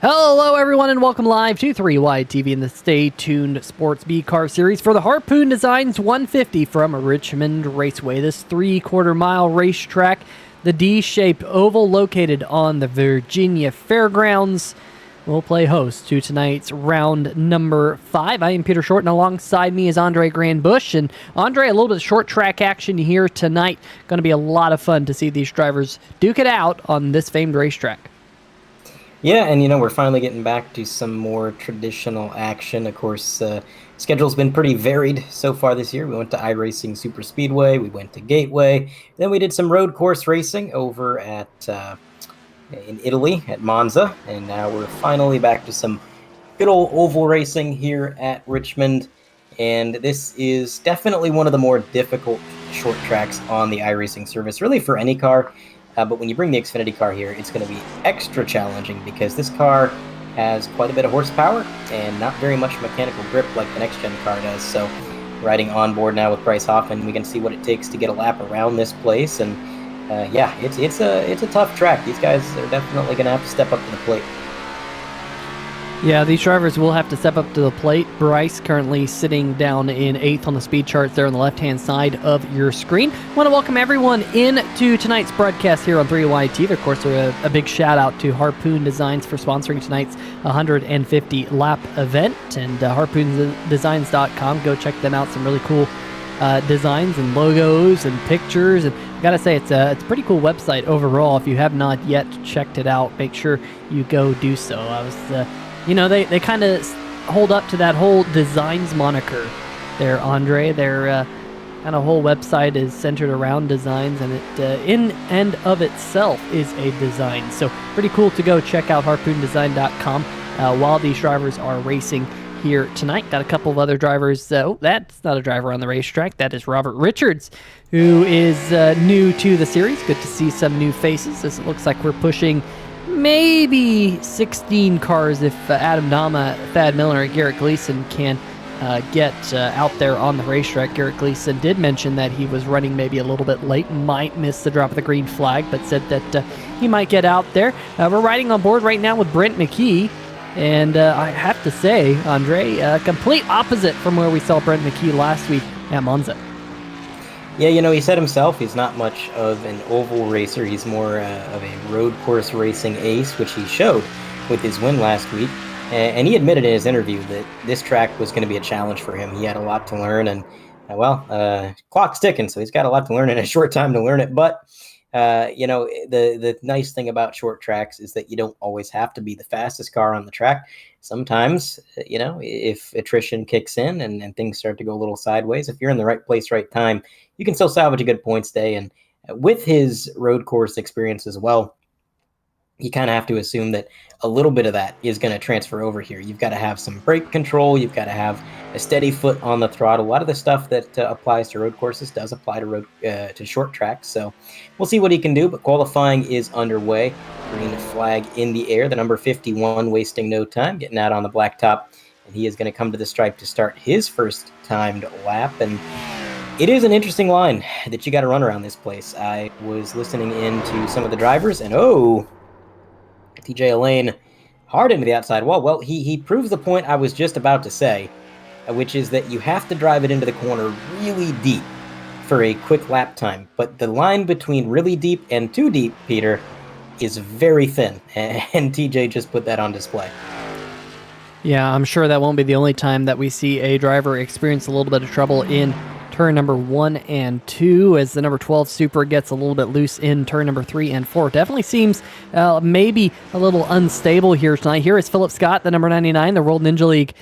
Hello, everyone, and welcome live to 3Y TV in the Stay Tuned Sports B Car Series for the Harpoon Designs 150 from Richmond Raceway. This 3/4-mile racetrack, the D-shaped oval located on the Virginia Fairgrounds, will play host to tonight's round number 5. I am Peter Short, and alongside me is Andre Grandbush. And Andre, a little bit of short track action here tonight. Going to be a lot of fun to see these drivers duke it out on this famed racetrack. Yeah, and we're finally getting back to some more traditional action. Of course, schedule's been pretty varied so far this year. We went to iRacing Super Speedway, we went to Gateway, then we did some road course racing over at in Italy at Monza, and now we're finally back to some good old oval racing here at Richmond. And this is definitely one of the more difficult short tracks on the iRacing service, really for any car. But when you bring the Xfinity car here, it's going to be extra challenging because this car has quite a bit of horsepower and not very much mechanical grip like the next-gen car does. So riding on board now with Bryce Hoffman, we can see what it takes to get a lap around this place. And yeah, it's a tough track. These guys are definitely going to have to step up to the plate. Yeah, these drivers will have to step up to the plate. Bryce currently sitting down in 8th on the speed charts there on the left-hand side of your screen. I want to welcome everyone into tonight's broadcast here on 3Y TV. Of course, a big shout-out to Harpoon Designs for sponsoring tonight's 150-lap event. And harpoondesigns.com, go check them out. Some really cool designs and logos and pictures. And I gotta say, it's a pretty cool website overall. If you have not yet checked it out, make sure you go do so. I was... they kind of hold up to that whole designs moniker there, Andre. Their kind of whole website is centered around designs, and it in and of itself is a design. So pretty cool to go check out harpoondesign.com while these drivers are racing here tonight. Got a couple of other drivers. That's not a driver on the racetrack. That is Robert Richards, who is new to the series. Good to see some new faces, as it looks like we're pushing maybe 16 cars if Adam Dama, Thad Miller, and Garrett Gleason can get out there on the racetrack. Garrett Gleason did mention that he was running maybe a little bit late, might miss the drop of the green flag, but said that he might get out there. We're riding on board right now with Brent McKee, and I have to say, Andre, complete opposite from where we saw Brent McKee last week at Monza. Yeah, he said himself he's not much of an oval racer. He's more of a road course racing ace, which he showed with his win last week. And he admitted in his interview that this track was going to be a challenge for him. He had a lot to learn, and, clock's ticking, so he's got a lot to learn in a short time to learn it. But, the nice thing about short tracks is that you don't always have to be the fastest car on the track. Sometimes, if attrition kicks in and things start to go a little sideways, if you're in the right place, right time, you can still salvage a good points day. And with his road course experience as well, you kind of have to assume that a little bit of that is going to transfer over here. You've got to have some brake control. You've got to have a steady foot on the throttle. A lot of the stuff that applies to road courses does apply to short tracks. So we'll see what he can do, but qualifying is underway. Green flag in the air. The number 51 wasting no time, getting out on the blacktop. And he is going to come to the stripe to start his first timed lap. And it is an interesting line that you got to run around this place. I was listening into some of the drivers, and TJ Elaine hard into the outside wall. Well, he proves the point I was just about to say, which is that you have to drive it into the corner really deep for a quick lap time. But the line between really deep and too deep, Peter, is very thin, and TJ just put that on display. Yeah, I'm sure that won't be the only time that we see a driver experience a little bit of trouble in turn number 1 and 2, as the number 12 Super gets a little bit loose in turn number 3 and 4. Definitely seems maybe a little unstable here tonight. Here is Philip Scott, the number 99, the World Ninja League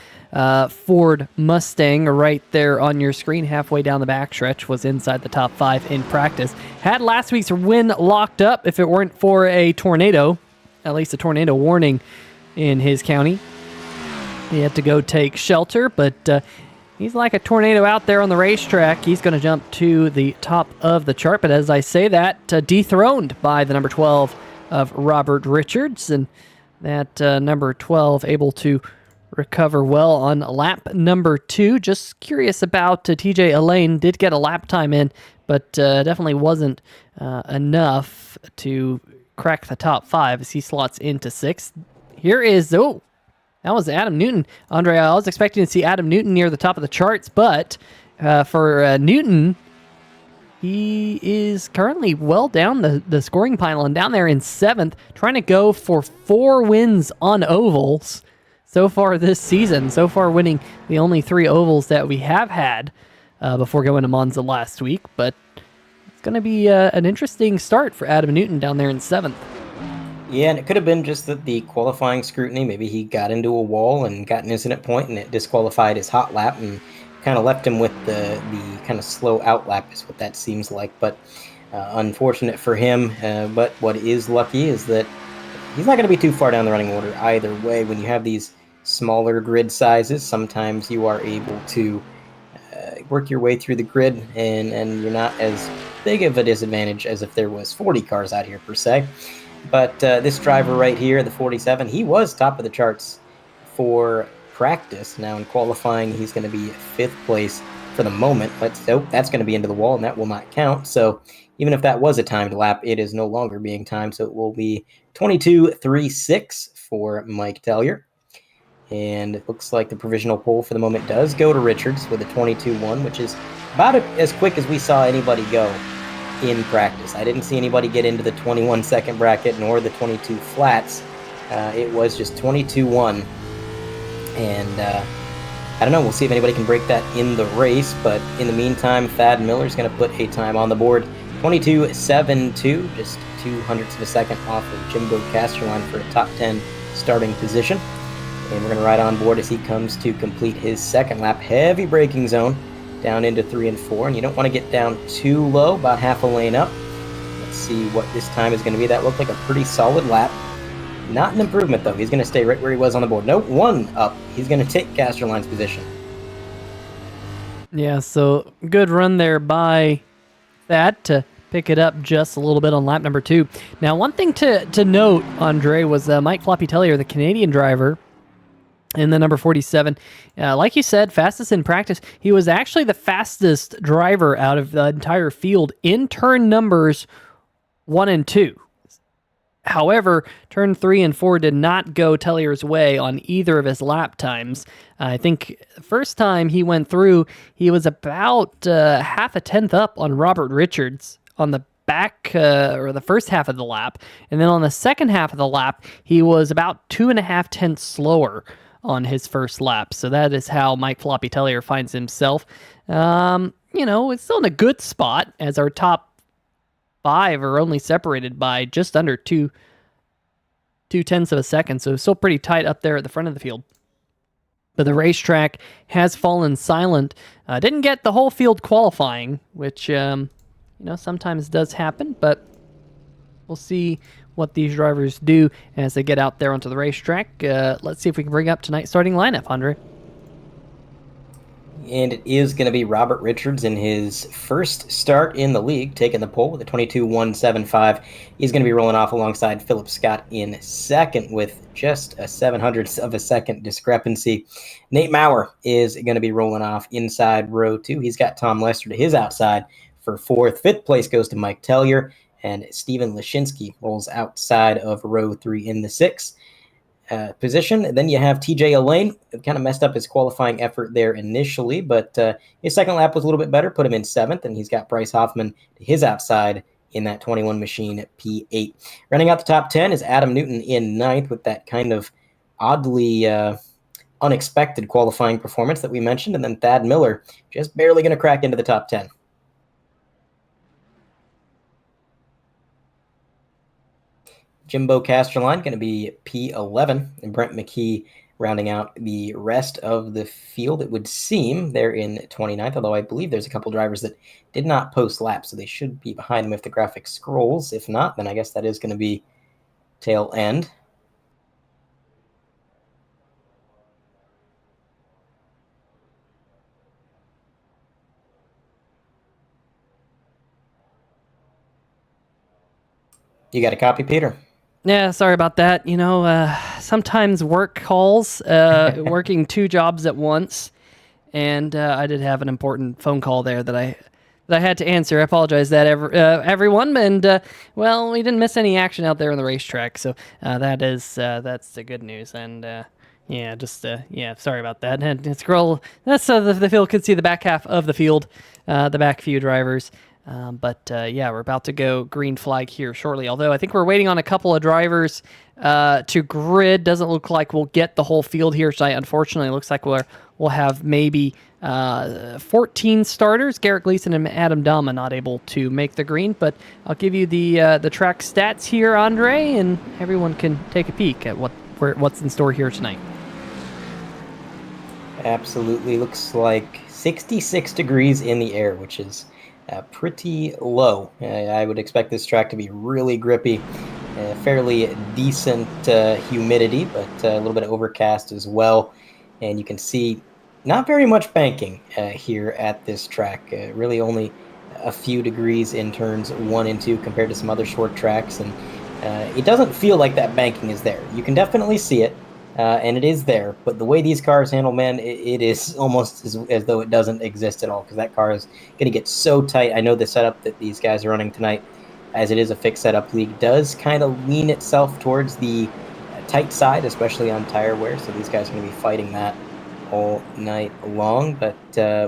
Ford Mustang, right there on your screen, halfway down the backstretch, was inside the top 5 in practice. Had last week's win locked up if it weren't for a tornado, at least a tornado warning in his county. He had to go take shelter, but he's like a tornado out there on the racetrack. He's going to jump to the top of the chart. But as I say that, dethroned by the number 12 of Robert Richards. And that number 12 able to recover well on lap number 2. Just curious about TJ Elaine. Did get a lap time in, but definitely wasn't enough to crack the top 5 as he slots into 6th. here is, oh, that was Adam Newton. Andre, I was expecting to see Adam Newton near the top of the charts, but for Newton, he is currently well down the scoring pile, down there in 7th, trying to go for 4 wins on ovals so far this season. So far winning the only 3 ovals that we have had before going to Monza last week, but it's going to be an interesting start for Adam Newton down there in 7th. Yeah, and it could have been just that the qualifying scrutiny, maybe he got into a wall and got an incident point and it disqualified his hot lap and kind of left him with the kind of slow out lap is what that seems like. But unfortunate for him. But what is lucky is that he's not going to be too far down the running order either way. When you have these smaller grid sizes, sometimes you are able to work your way through the grid and you're not as big of a disadvantage as if there was 40 cars out here per se. But this driver right here, the 47, he was top of the charts for practice. Now in qualifying, he's going to be 5th place for the moment. But so that's going to be into the wall, and that will not count. So even if that was a timed lap, it is no longer being timed. So it will be 22.36 for Mike Tellier. And it looks like the provisional pole for the moment does go to Richards with a 22.1, which is about as quick as we saw anybody go in practice. I didn't see anybody get into the 21-second bracket nor the 22 flats. It was just 22.1. And I don't know. We'll see if anybody can break that in the race. But in the meantime, Thad Miller's going to put a time on the board. 22.72, just 200ths of a second off of Jimbo Casterline for a top 10 starting position. And we're going to ride on board as he comes to complete his second lap. Heavy braking zone down into 3 and 4. And you don't want to get down too low, about half a lane up. Let's see what this time is going to be. That looked like a pretty solid lap. Not an improvement, though. He's going to stay right where he was on the board. Nope, 1 up. He's going to take Casterline's position. Yeah, so good run there by that to pick it up just a little bit on lap number 2. Now, one thing to note, Andre, was Mike Floppy Tellier, the Canadian driver, in the number 47. Like you said, fastest in practice. He was actually the fastest driver out of the entire field in turn numbers 1 and 2. However, turn 3 and 4 did not go Tellier's way on either of his lap times. I think the first time he went through, he was about half a tenth up on Robert Richards on the back or the first half of the lap. And then on the second half of the lap, he was about 2.5 tenths slower on his first lap. So that is how Mike Floppy Tellier finds himself. It's still in a good spot as our top 5 are only separated by just under 2/10 of a second, so still pretty tight up there at the front of the field. But the racetrack has fallen silent. Didn't get the whole field qualifying, which sometimes does happen, but we'll see what these drivers do as they get out there onto the racetrack. Let's see if we can bring up tonight's starting lineup, Andre. And it is going to be Robert Richards in his first start in the league, taking the pole with a 22.175. He's going to be rolling off alongside Philip Scott in second with just a 700th of a second discrepancy. Nate Maurer is going to be rolling off inside row 2. He's got Tom Lester to his outside for 4th. 5th place goes to Mike Tellier, and Steven Lashinsky rolls outside of row 3 in the 6th. Position. Then you have TJ Elaine. It kind of messed up his qualifying effort there initially, but his second lap was a little bit better, put him in 7th, and he's got Bryce Hoffman to his outside in that 21 machine at P8. Running out the top 10 is Adam Newton in 9th with that kind of oddly unexpected qualifying performance that we mentioned, and then Thad Miller just barely going to crack into the top 10. Jimbo Casterline going to be P11, and Brent McKee rounding out the rest of the field, it would seem. They're in 29th, although I believe there's a couple drivers that did not post laps, so they should be behind them if the graphic scrolls. If not, then I guess that is going to be tail end. You got a copy, Peter? Yeah, sorry about that. Sometimes work calls, working 2 jobs at once, and I did have an important phone call there that I had to answer. I apologize that everyone, and well, we didn't miss any action out there on the racetrack, so that's the good news. And yeah, just yeah, sorry about that. And scroll. That's so the field could see the back half of the field, the back few drivers. But yeah, we're about to go green flag here shortly. Although I think we're waiting on a couple of drivers to grid. Doesn't look like we'll get the whole field here tonight. Unfortunately, it looks like we'll have maybe 14 starters. Garrett Gleason and Adam Dama not able to make the green, but I'll give you the track stats here, Andre, and everyone can take a peek at what's in store here tonight. Absolutely. Looks like 66 degrees in the air, which is pretty low. I would expect this track to be really grippy. Fairly decent humidity, but a little bit of overcast as well. And you can see not very much banking here at this track. Really only a few degrees in turns 1 and 2 compared to some other short tracks. And it doesn't feel like that banking is there. You can definitely see it, and it is there. But the way these cars handle, man, it is almost as though it doesn't exist at all, because that car is going to get so tight. I know the setup that these guys are running tonight, as it is a fixed setup league, does kind of lean itself towards the tight side, especially on tire wear. So these guys are going to be fighting that all night long. But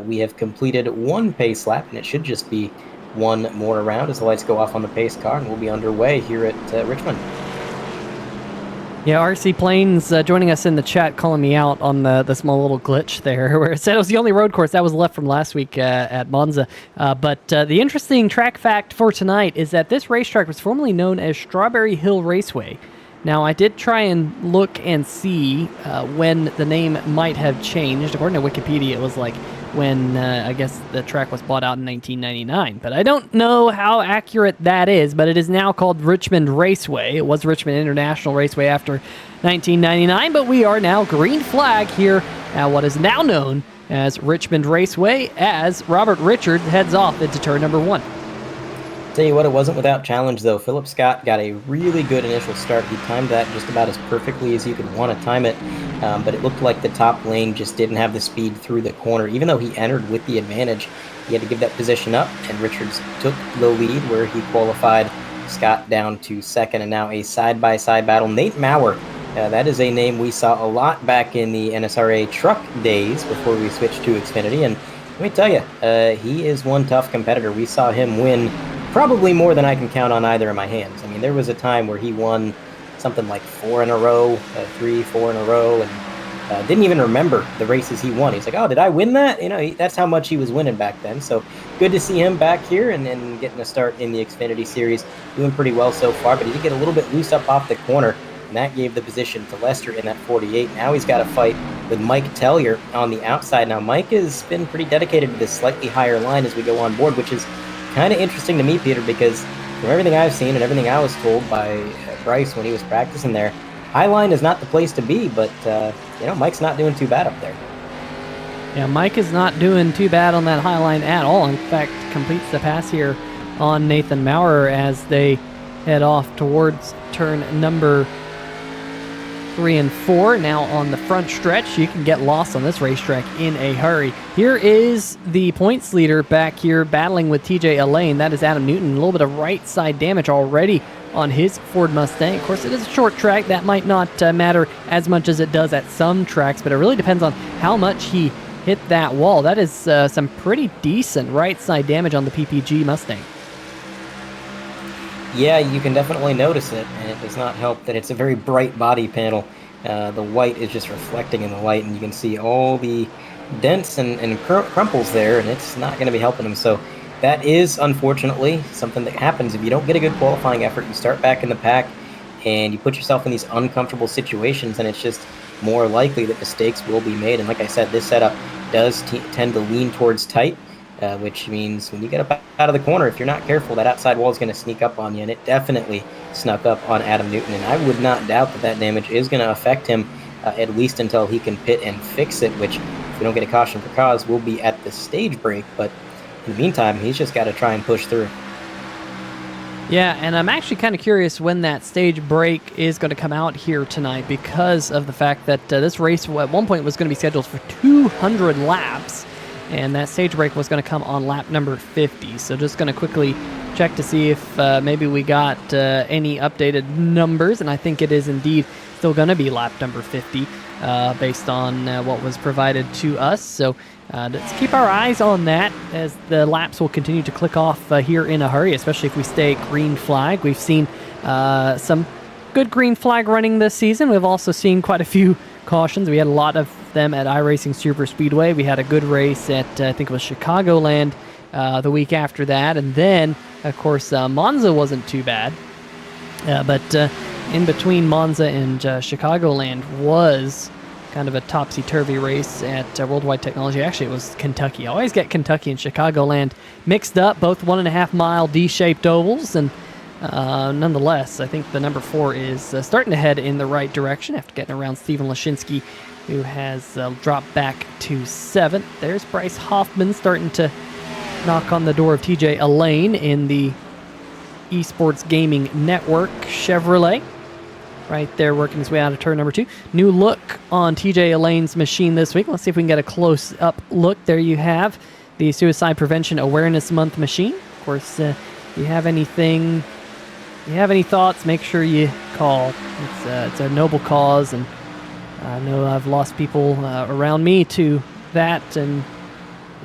we have completed 1 pace lap, and it should just be 1 more round as the lights go off on the pace car, and we'll be underway here at Richmond. Yeah, RC Plains joining us in the chat, calling me out on the small little glitch there, where it said it was the only road course that was left from last week at Monza. But the interesting track fact for tonight is that this racetrack was formerly known as Strawberry Hill Raceway. Now, I did try and look and see when the name might have changed. According to Wikipedia, it was like when, I guess, the track was bought out in 1999. But I don't know how accurate that is, but it is now called Richmond Raceway. It was Richmond International Raceway after 1999, but we are now green flag here at what is now known as Richmond Raceway as Robert Richard heads off into turn number 1. Tell you what, it wasn't without challenge, though. Philip Scott got a really good initial start. He timed that just about as perfectly as you could want to time it, but it looked like the top lane just didn't have the speed through the corner. Even though he entered with the advantage, he had to give that position up, and Richards took the lead where he qualified Scott down to second, and now a side-by-side battle. Nate Maurer, that is a name we saw a lot back in the NSRA truck days before we switched to Xfinity, and let me tell you, he is one tough competitor. We saw him win probably more than I can count on either of my hands. I mean, there was a time where he won something like 4 in a row, 3, 4 in a row, and didn't even remember the races he won. He's like, oh, did I win that? You know, that's how much he was winning back then. So good to see him back here and getting a start in the Xfinity Series. Doing pretty well so far, but he did get a little bit loose up off the corner, and that gave the position to Lester in that 48. Now he's got a fight with Mike Tellier on the outside. Now, Mike has been pretty dedicated to this slightly higher line as we go on board, which is kind of interesting to me, Peter, because from everything I've seen and everything I was told by Bryce when he was practicing there, high line is not the place to be, but you know, Mike's not doing too bad up there. Yeah, Mike is not doing too bad on that high line at all. In fact, completes the pass here on Nathan Maurer as they head off towards turn number 3 and 4. Now on the front stretch, you can get lost on this racetrack in a hurry. Here is the points leader back here battling with TJ Elaine. That is Adam Newton. A little bit of right side damage already on his Ford Mustang. Of course, it is a short track. That might not matter as much as it does at some tracks, but it really depends on how much he hit that wall. That is some pretty decent right side damage on the PPG Mustang. Yeah, you can definitely notice it, and it does not help that it's a very bright body panel. The white is just reflecting in the light, and you can see all the dents and crumples there, and it's not going to be helping him. So that is, unfortunately, something that happens if you don't get a good qualifying effort. You start back in the pack, and you put yourself in these uncomfortable situations, and it's just more likely that mistakes will be made. And like I said, this setup does tend to lean towards tight, which means when you get up out of the corner, if you're not careful, that outside wall is going to sneak up on you, and it definitely snuck up on Adam Newton, and I would not doubt that damage is going to affect him at least until he can pit and fix it, which, if we don't get a caution for cause, will be at the stage break. But in the meantime, he's just got to try and push through. Yeah, and I'm actually kind of curious when that stage break is going to come out here tonight, because of the fact that this race at one point was going to be scheduled for 200 laps. and that stage break was going to come on lap number 50. So just going to quickly check to see if maybe we got any updated numbers, and I think it is indeed still going to be lap number 50 based on what was provided to us. So let's keep our eyes on that as the laps will continue to click off here in a hurry, especially if we stay green flag. We've seen some good green flag running this season. We've also seen quite a few cautions. We had a lot of them at iRacing Super Speedway. We had a good race at, I think it was Chicagoland the week after that. And then, of course, Monza wasn't too bad. But in between Monza and Chicagoland was kind of a topsy-turvy race at Worldwide Technology. Actually, it was Kentucky. I always get Kentucky and Chicagoland mixed up, both 1.5-mile D-shaped ovals. And nonetheless, I think the number 4 is starting to head in the right direction after getting around Stephen Lashinsky, who has dropped back to 7th. There's Bryce Hoffman starting to knock on the door of TJ Elaine in the Esports Gaming Network Chevrolet. Right there working his way out of turn number 2. New look on TJ Elaine's machine this week. Let's see if we can get a close-up look. There you have the Suicide Prevention Awareness Month machine. Of course, you have any thoughts, make sure you call. It's a noble cause, and I know I've lost people around me to that, and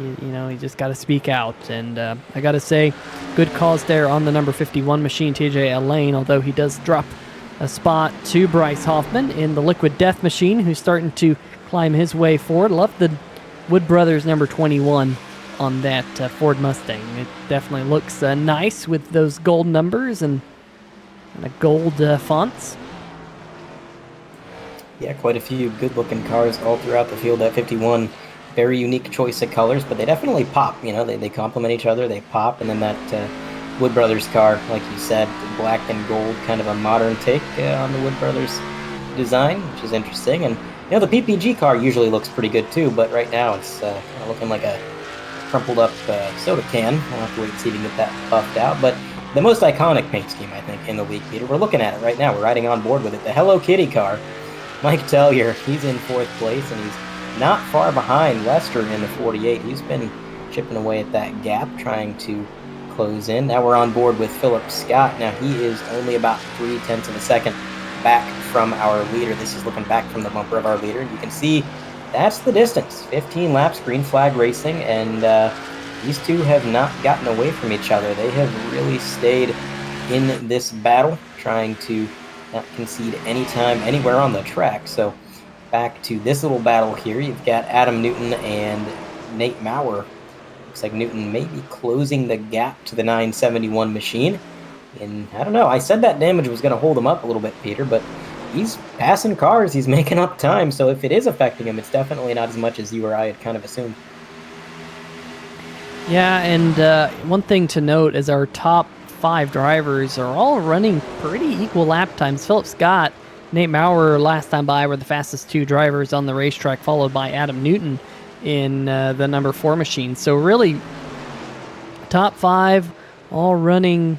you just got to speak out. And I got to say, good cause there on the number 51 machine, TJ Elaine, although he does drop a spot to Bryce Hoffman in the Liquid Death machine, who's starting to climb his way forward. Love the Wood Brothers number 21 on that Ford Mustang. It definitely looks nice with those gold numbers and the gold fonts. Yeah, quite a few good-looking cars all throughout the field at 51. Very unique choice of colors, but they definitely pop. They complement each other. They pop, and then that Wood Brothers car, like you said, black and gold, kind of a modern take on the Wood Brothers design, which is interesting. And the PPG car usually looks pretty good too, but right now it's kind of looking like a crumpled up soda can. We'll have to wait and see if we can get that buffed out. But the most iconic paint scheme, I think, in the league, Peter. We're looking at it right now. We're riding on board with it. The Hello Kitty car. Mike Tellier, he's in 4th place, and he's not far behind Lester in the 48. He's been chipping away at that gap, trying to close in. Now we're on board with Philip Scott. Now he is only about 0.3 of a second back from our leader. This is looking back from the bumper of our leader. You can see that's the distance. 15 laps, green flag racing, and these two have not gotten away from each other. They have really stayed in this battle, trying to not concede any time anywhere on the track. So back to this little battle here. You've got Adam Newton and Nate Maurer. Looks like Newton may be closing the gap to the 971 machine. And I don't know, I said that damage was going to hold him up a little bit, Peter, but he's passing cars. He's making up time. So if it is affecting him, it's definitely not as much as you or I had kind of assumed. Yeah, and one thing to note is our top 5 drivers are all running pretty equal lap times. Philip Scott, Nate Maurer last time by were the fastest 2 drivers on the racetrack, followed by Adam Newton in the number 4 machine. So really, top 5 all running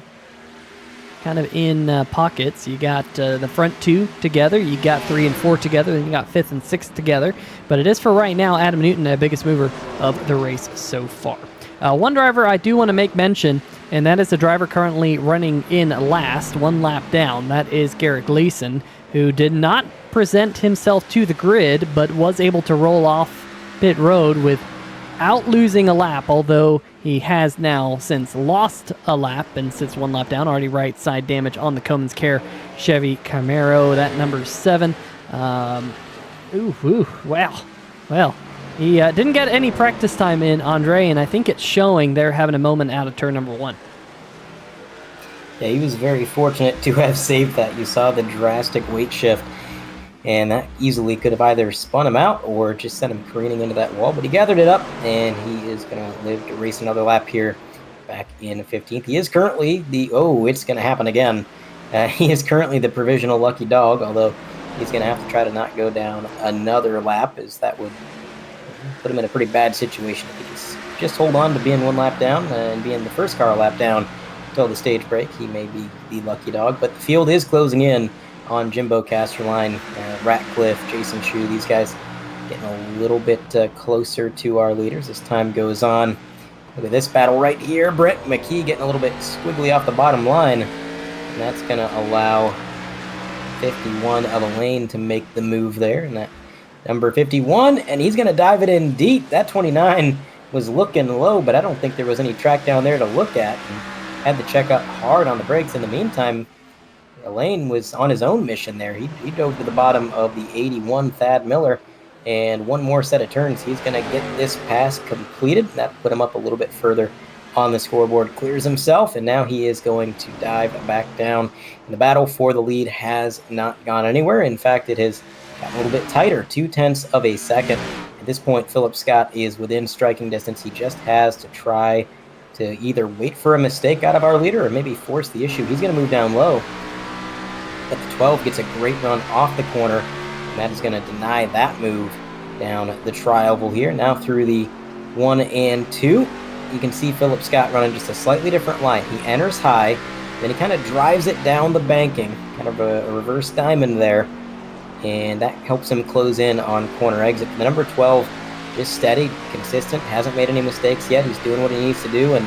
kind of in pockets. You got the front 2 together, you got 3 and 4 together, then you got 5th and 6th together. But it is for right now Adam Newton, the biggest mover of the race so far. One driver I do want to make mention, and that is the driver currently running in last, 1 lap down. That is Garrett Gleason, who did not present himself to the grid, but was able to roll off pit road without losing a lap, although he has now since lost a lap and sits 1 lap down. Already right side damage on the Cummins Care Chevy Camaro, that number 7. Wow. Well, he didn't get any practice time in, Andre, and I think it's showing they're having a moment out of turn number 1. Yeah, he was very fortunate to have saved that. You saw the drastic weight shift, and that easily could have either spun him out or just sent him careening into that wall. But he gathered it up, and he is going to live to race another lap here back in 15th. He is currently it's going to happen again. He is currently the provisional lucky dog, although he's going to have to try to not go down another lap, as that would put him in a pretty bad situation. If he can just hold on to being 1 lap down and being the first car a lap down until the stage break, he may be the lucky dog. But the field is closing in on Jimbo Casterline, Ratcliffe, Jason Chu. These guys getting a little bit closer to our leaders as time goes on. Look at this battle right here. Brett McKee getting a little bit squiggly off the bottom line. And that's going to allow 51 of Elaine to make the move there. And that number 51, and he's going to dive it in deep. That 29 was looking low, but I don't think there was any track down there to look at. And had to check up hard on the brakes. In the meantime, Elaine was on his own mission there. He dove to the bottom of the 81 Thad Miller. And one more set of turns, he's going to get this pass completed. That put him up a little bit further on the scoreboard. Clears himself, and now he is going to dive back down. And the battle for the lead has not gone anywhere. In fact, it has got a little bit tighter, 0.2 of a second. At this point, Philip Scott is within striking distance. He just has to try to either wait for a mistake out of our leader or maybe force the issue. He's going to move down low. But the 12 gets a great run off the corner. And that is going to deny that move down the tri-oval here. Now through the 1 and 2, you can see Philip Scott running just a slightly different line. He enters high, then he kind of drives it down the banking, kind of a reverse diamond there, and that helps him close in on corner exit. The number 12 just steady, consistent, hasn't made any mistakes yet. He's doing what he needs to do, and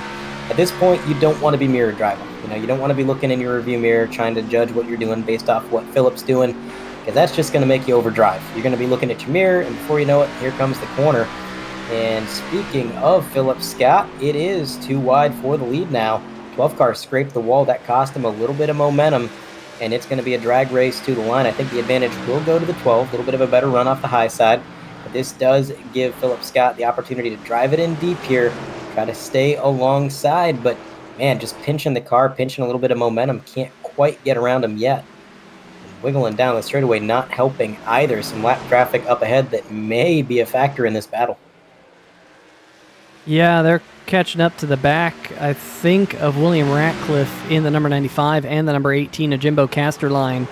at this point, you don't want to be mirror driving. You don't want to be looking in your rearview mirror trying to judge what you're doing based off what Philip's doing, because that's just going to make you overdrive. You're going to be looking at your mirror, and before you know it, here comes the corner. And speaking of Philip Scott, it is too wide for the lead now. 12 car scraped the wall. That cost him a little bit of momentum, and it's going to be a drag race to the line. I think the advantage will go to the 12, a little bit of a better run off the high side. But this does give Philip Scott the opportunity to drive it in deep here, try to stay alongside, but man, just pinching the car, pinching a little bit of momentum, can't quite get around him yet. Wiggling down the straightaway, not helping either. Some lap traffic up ahead that may be a factor in this battle. Yeah, they're catching up to the back, I think, of William Ratcliffe in the number 95 and the number 18 of Jimbo Casterline,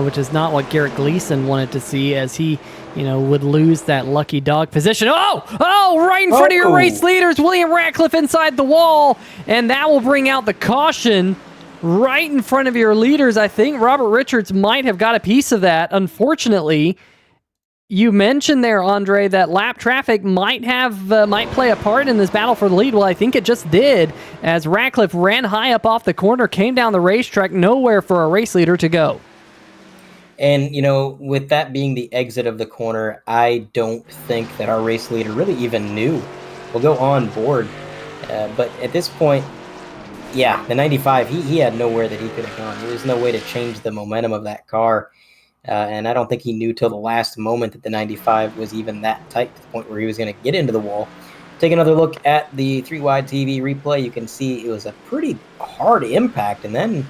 which is not what Garrett Gleason wanted to see, as he, would lose that lucky dog position. Oh, right in front of your race leaders, William Ratcliffe inside the wall, and that will bring out the caution. Right in front of your leaders. I think Robert Richards might have got a piece of that. Unfortunately, you mentioned there, Andre, that lap traffic might play a part in this battle for the lead. Well, I think it just did, as Ratcliffe ran high up off the corner, came down the racetrack, nowhere for a race leader to go. And, with that being the exit of the corner, I don't think that our race leader really even knew. We'll go on board. But at this point, yeah, the 95, he had nowhere that he could have gone. There was no way to change the momentum of that car. And I don't think he knew till the last moment that the 95 was even that tight, to the point where he was going to get into the wall. Take another look at the 3-wide TV replay. You can see it was a pretty hard impact, and then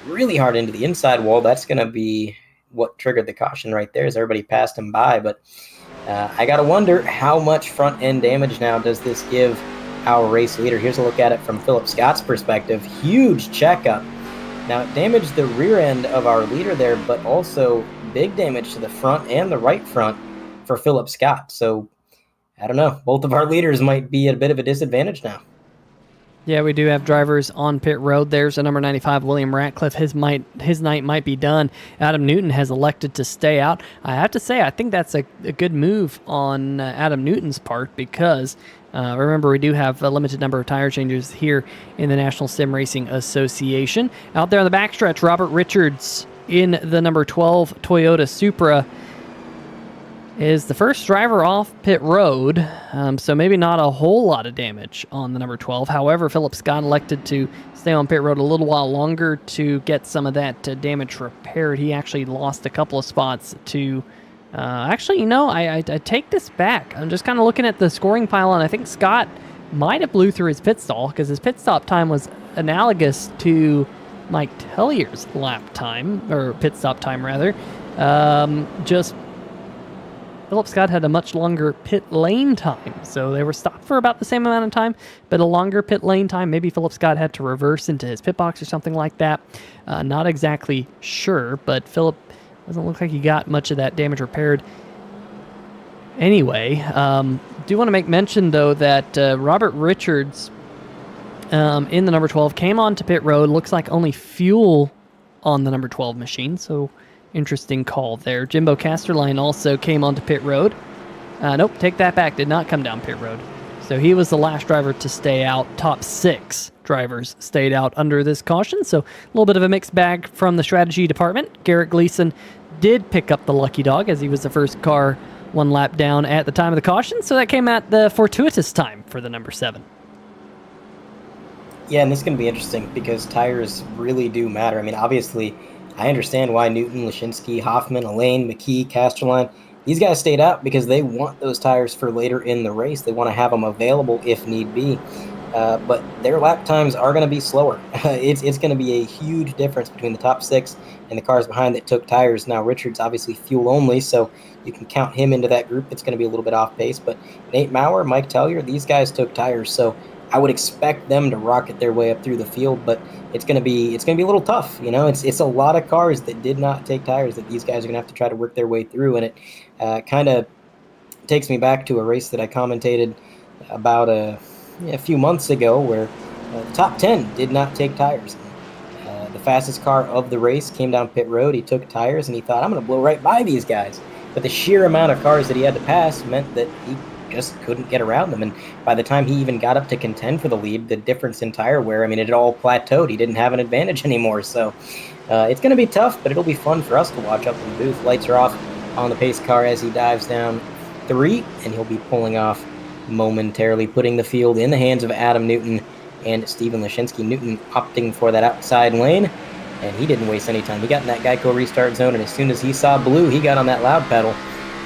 really hard into the inside wall. That's going to be what triggered the caution right there, as everybody passed him by. But I got to wonder, how much front-end damage now does this give our race leader? Here's a look at it from Philip Scott's perspective. Huge checkup. Now, it damaged the rear end of our leader there, but also big damage to the front and the right front for Philip Scott. So, I don't know. Both of our leaders might be at a bit of a disadvantage now. Yeah, we do have drivers on pit road. There's a number 95, William Ratcliffe. His night might be done. Adam Newton has elected to stay out. I have to say, I think that's a good move on Adam Newton's part, because remember, we do have a limited number of tire changes here in the National Sim Racing Association. Out there on the backstretch, Robert Richards in the number 12 Toyota Supra is the first driver off pit road, so maybe not a whole lot of damage on the number 12. However, Philip Scott elected to stay on pit road a little while longer to get some of that damage repaired. He actually lost a couple of spots to... I take this back. I'm just kind of looking at the scoring pile, and I think Scott might have blew through his pit stall, because his pit stop time was analogous to Mike Tellier's lap time, or pit stop time, rather. Just Philip Scott had a much longer pit lane time, so they were stopped for about the same amount of time, but a longer pit lane time. Maybe Philip Scott had to reverse into his pit box or something like that. Not exactly sure, but Philip doesn't look like he got much of that damage repaired. Anyway, do want to make mention, though, that Robert Richards in the number 12 came onto pit road. Looks like only fuel on the number 12 machine, so interesting call there. Jimbo Casterline also came onto pit road. Nope, take that back. Did not come down pit road. So he was the last driver to stay out. Top 6 drivers stayed out under this caution. So a little bit of a mixed bag from the strategy department. Garrett Gleason did pick up the lucky dog as he was the first car 1 lap down at the time of the caution. So that came at the fortuitous time for the number 7. Yeah, and this is going to be interesting because tires really do matter. I mean, obviously, I understand why Newton, Lashinsky, Hoffman, Elaine, McKee, Casterline, these guys stayed out because they want those tires for later in the race. They want to have them available if need be. But their lap times are going to be slower. It's going to be a huge difference between the top 6 and the cars behind that took tires. Now, Richard's obviously fuel only, so you can count him into that group. It's going to be a little bit off pace. But Nate Maurer, Mike Tellier, these guys took tires, so I would expect them to rocket their way up through the field. But it's going to be a little tough. You know, it's a lot of cars that did not take tires that these guys are going to have to try to work their way through, and it kind of takes me back to a race that I commentated about a few months ago where the top 10 did not take tires. The fastest car of the race came down pit road. He took tires and he thought, I'm going to blow right by these guys. But the sheer amount of cars that he had to pass meant that he just couldn't get around them. And by the time he even got up to contend for the lead, the difference in tire wear, I mean, it had all plateaued. He didn't have an advantage anymore. So it's going to be tough, but it'll be fun for us to watch up in the booth. Lights are off on the pace car as he dives down 3, and he'll be pulling off momentarily, putting the field in the hands of Adam Newton and Steven Lashinsky. Newton opting for that outside lane, and he didn't waste any time. He got in that Geico restart zone, and as soon as he saw blue, he got on that loud pedal,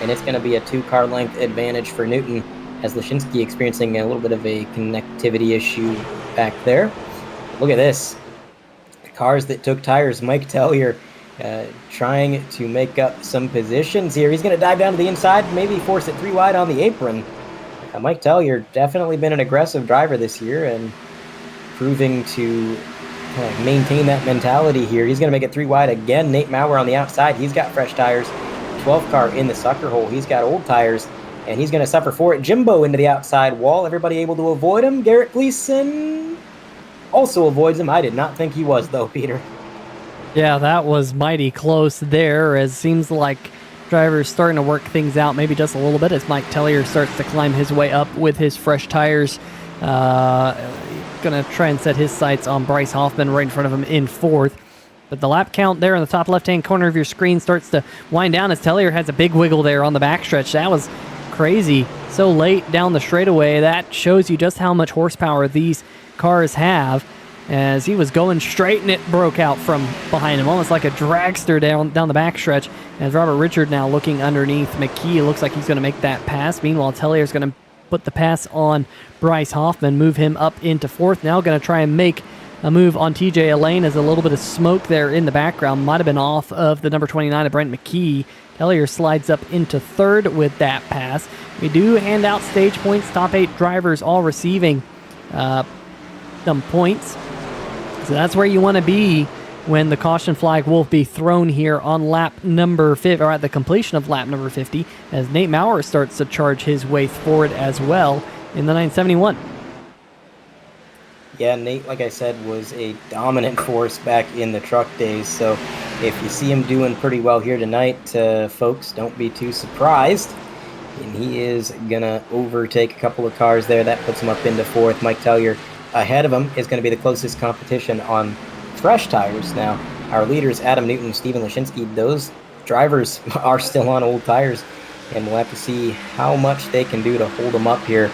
and it's going to be a 2-car length advantage for Newton as Lashinsky experiencing a little bit of a connectivity issue back there. Look at this. The cars that took tires, Mike Tellier trying to make up some positions here. He's going to dive down to the inside, maybe force it 3 wide on the apron. Mike Tellier definitely been an aggressive driver this year and proving to maintain that mentality here. He's going to make it 3 wide again. Nate Maurer on the outside. He's got fresh tires. 12 car in the sucker hole. He's got old tires, and he's going to suffer for it. Jimbo into the outside wall. Everybody able to avoid him. Garrett Gleason also avoids him. I did not think he was, though, Peter. Yeah, that was mighty close there, as seems like drivers starting to work things out maybe just a little bit as Mike Tellier starts to climb his way up with his fresh tires. Gonna try and set his sights on Bryce Hoffman right in front of him in 4th. But the lap count there in the top left-hand corner of your screen starts to wind down as Tellier has a big wiggle there on the backstretch. That was crazy. So late down the straightaway, that shows you just how much horsepower these cars have. As he was going straight and it broke out from behind him, almost like a dragster down the backstretch. As Robert Richard now looking underneath McKee, looks like he's going to make that pass. Meanwhile, Tellier's going to put the pass on Bryce Hoffman, move him up into 4th. Now going to try and make a move on TJ Elaine as a little bit of smoke there in the background might have been off of the number 29 of Brent McKee. Tellier slides up into 3rd with that pass. We do hand out stage points. Top 8 drivers all receiving some points. So that's where you want to be when the caution flag will be thrown here on lap number 50, or at the completion of lap number 50, as Nate Maurer starts to charge his way forward as well in the 971. Yeah, Nate, like I said, was a dominant force back in the truck days. So if you see him doing pretty well here tonight, folks, don't be too surprised. And he is going to overtake a couple of cars there. That puts him up into 4th. Mike Tellier ahead of him is going to be the closest competition on fresh tires. Now, our leaders, Adam Newton, Steven Lashinsky, those drivers are still on old tires, and we'll have to see how much they can do to hold them up here.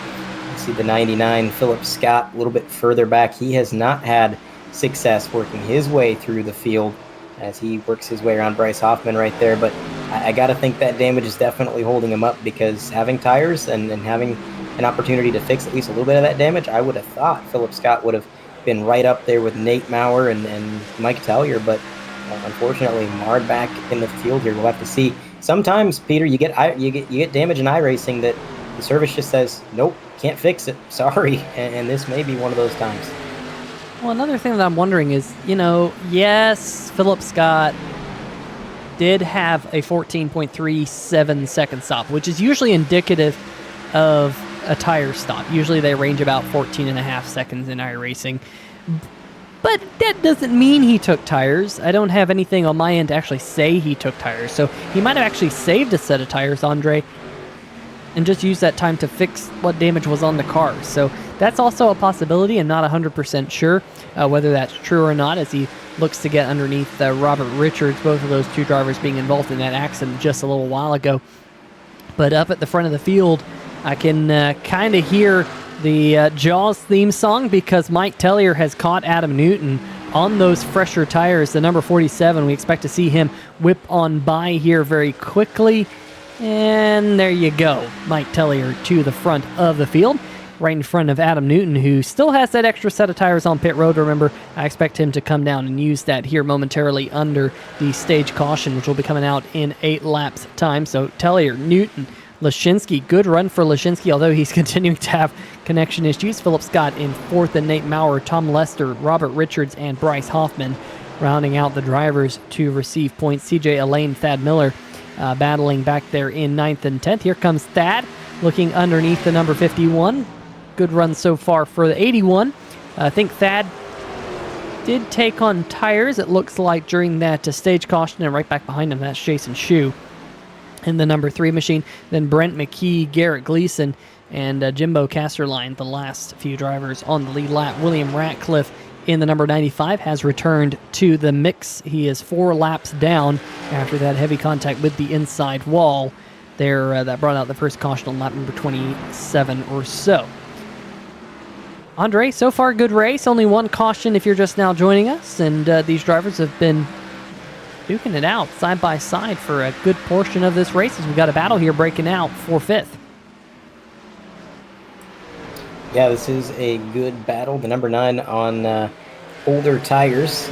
You see the 99, Philip Scott, a little bit further back. He has not had success working his way through the field as he works his way around Bryce Hoffman right there, but I got to think that damage is definitely holding him up, because having tires and having an opportunity to fix at least a little bit of that damage, I would have thought Philip Scott would have been right up there with Nate Maurer and Mike Tellier, but unfortunately marred back in the field here. We'll have to see. Sometimes, Peter, you get damage in iRacing that the service just says, nope, can't fix it, sorry, and this may be one of those times. Well, another thing that I'm wondering is, yes, Philip Scott did have a 14.37 second stop, which is usually indicative of a tire stop. Usually they range about 14.5 seconds in iRacing. But that doesn't mean he took tires. I don't have anything on my end to actually say he took tires. So he might have actually saved a set of tires, Andre. and just use that time to fix what damage was on the car. So that's also a possibility, and not 100% sure whether that's true or not, as he looks to get underneath Robert Richards, both of those two drivers being involved in that accident just a little while ago. But up at the front of the field, I can kind of hear the Jaws theme song, because Mike Tellier has caught Adam Newton on those fresher tires. The number 47, we expect to see him whip on by here very quickly. And there you go. Mike Tellier to the front of the field, right in front of Adam Newton, who still has that extra set of tires on pit road. Remember, I expect him to come down and use that here momentarily under the stage caution, which will be coming out in 8 laps time. So Tellier, Newton, Lashinsky, good run for Lashinsky, although he's continuing to have connection issues. Philip Scott in 4th, and Nate Maurer, Tom Lester, Robert Richards, and Bryce Hoffman rounding out the drivers to receive points. CJ Elaine, Thad Miller battling back there in 9th and 10th. Here comes Thad looking underneath the number 51. Good run so far for the 81. I think Thad did take on tires, it looks like, during that stage caution, and right back behind him, that's Jason Shue in the number 3 machine. Then Brent McKee, Garrett Gleason, and Jimbo Casterline, the last few drivers on the lead lap. William Ratcliffe in the number 95 has returned to the mix. He is 4 laps down after that heavy contact with the inside wall there that brought out the first caution on lap number 27 or so. Andre, so far good race. Only 1 caution if you're just now joining us, and these drivers have been duking it out side by side for a good portion of this race, as we got a battle here breaking out for 5th. Yeah, this is a good battle. The number 9 on older tires,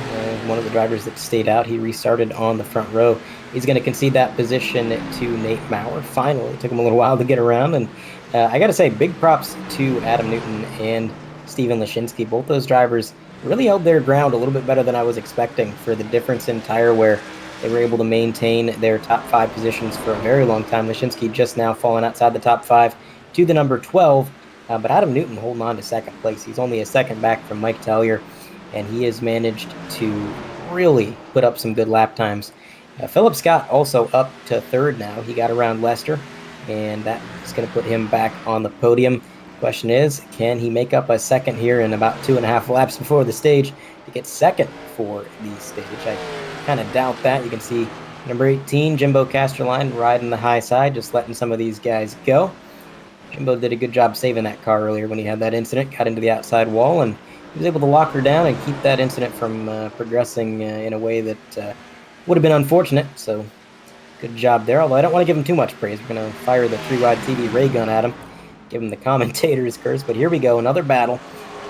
one of the drivers that stayed out, he restarted on the front row. He's going to concede that position to Nate Maurer. Finally, it took him a little while to get around, and I got to say, big props to Adam Newton and Steven Lashinsky. Both those drivers really held their ground a little bit better than I was expecting for the difference in tire wear. They were able to maintain their top 5 positions for a very long time. Lashinsky just now falling outside the top 5 to the number 12. But Adam Newton holding on to 2nd place. He's only a second back from Mike Tellier, and he has managed to really put up some good lap times. Philip Scott also up to 3rd now. He got around Lester, and that is going to put him back on the podium. Question is, can he make up a 2nd here in about 2.5 laps before the stage to get 2nd for the stage? I kind of doubt that. You can see number 18, Jimbo Casterline, riding the high side, just letting some of these guys go. Jimbo did a good job saving that car earlier when he had that incident, got into the outside wall, and he was able to lock her down and keep that incident from progressing in a way that would have been unfortunate. So good job there, although I don't want to give him too much praise. We're going to fire the 3-wide TV ray gun at him, give him the commentator's curse. But here we go, another battle.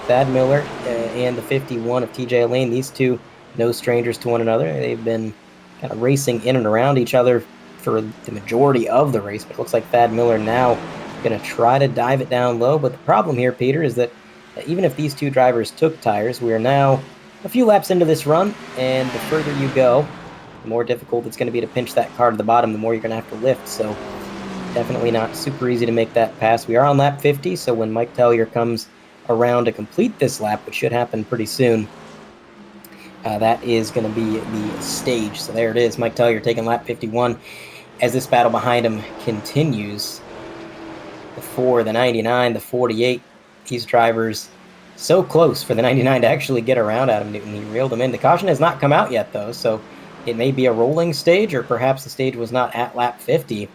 Thad Miller and the 51 of TJ Lane, these two no strangers to one another. They've been kind of racing in and around each other for the majority of the race, but it looks like Thad Miller now going to try to dive it down low. But the problem here, Peter, is that even if these two drivers took tires, we are now a few laps into this run, and the further you go, the more difficult it's going to be to pinch that car to the bottom, the more you're going to have to lift. So definitely not super easy to make that pass. We are on lap 50, so when Mike Tellier comes around to complete this lap, which should happen pretty soon, that is going to be the stage. So there it is, Mike Tellier taking lap 51 as this battle behind him continues. The 4, the 99, the 48, these drivers so close for the 99 to actually get around Adam Newton. He reeled him in. The caution has not come out yet, though, so it may be a rolling stage, or perhaps the stage was not at lap 50.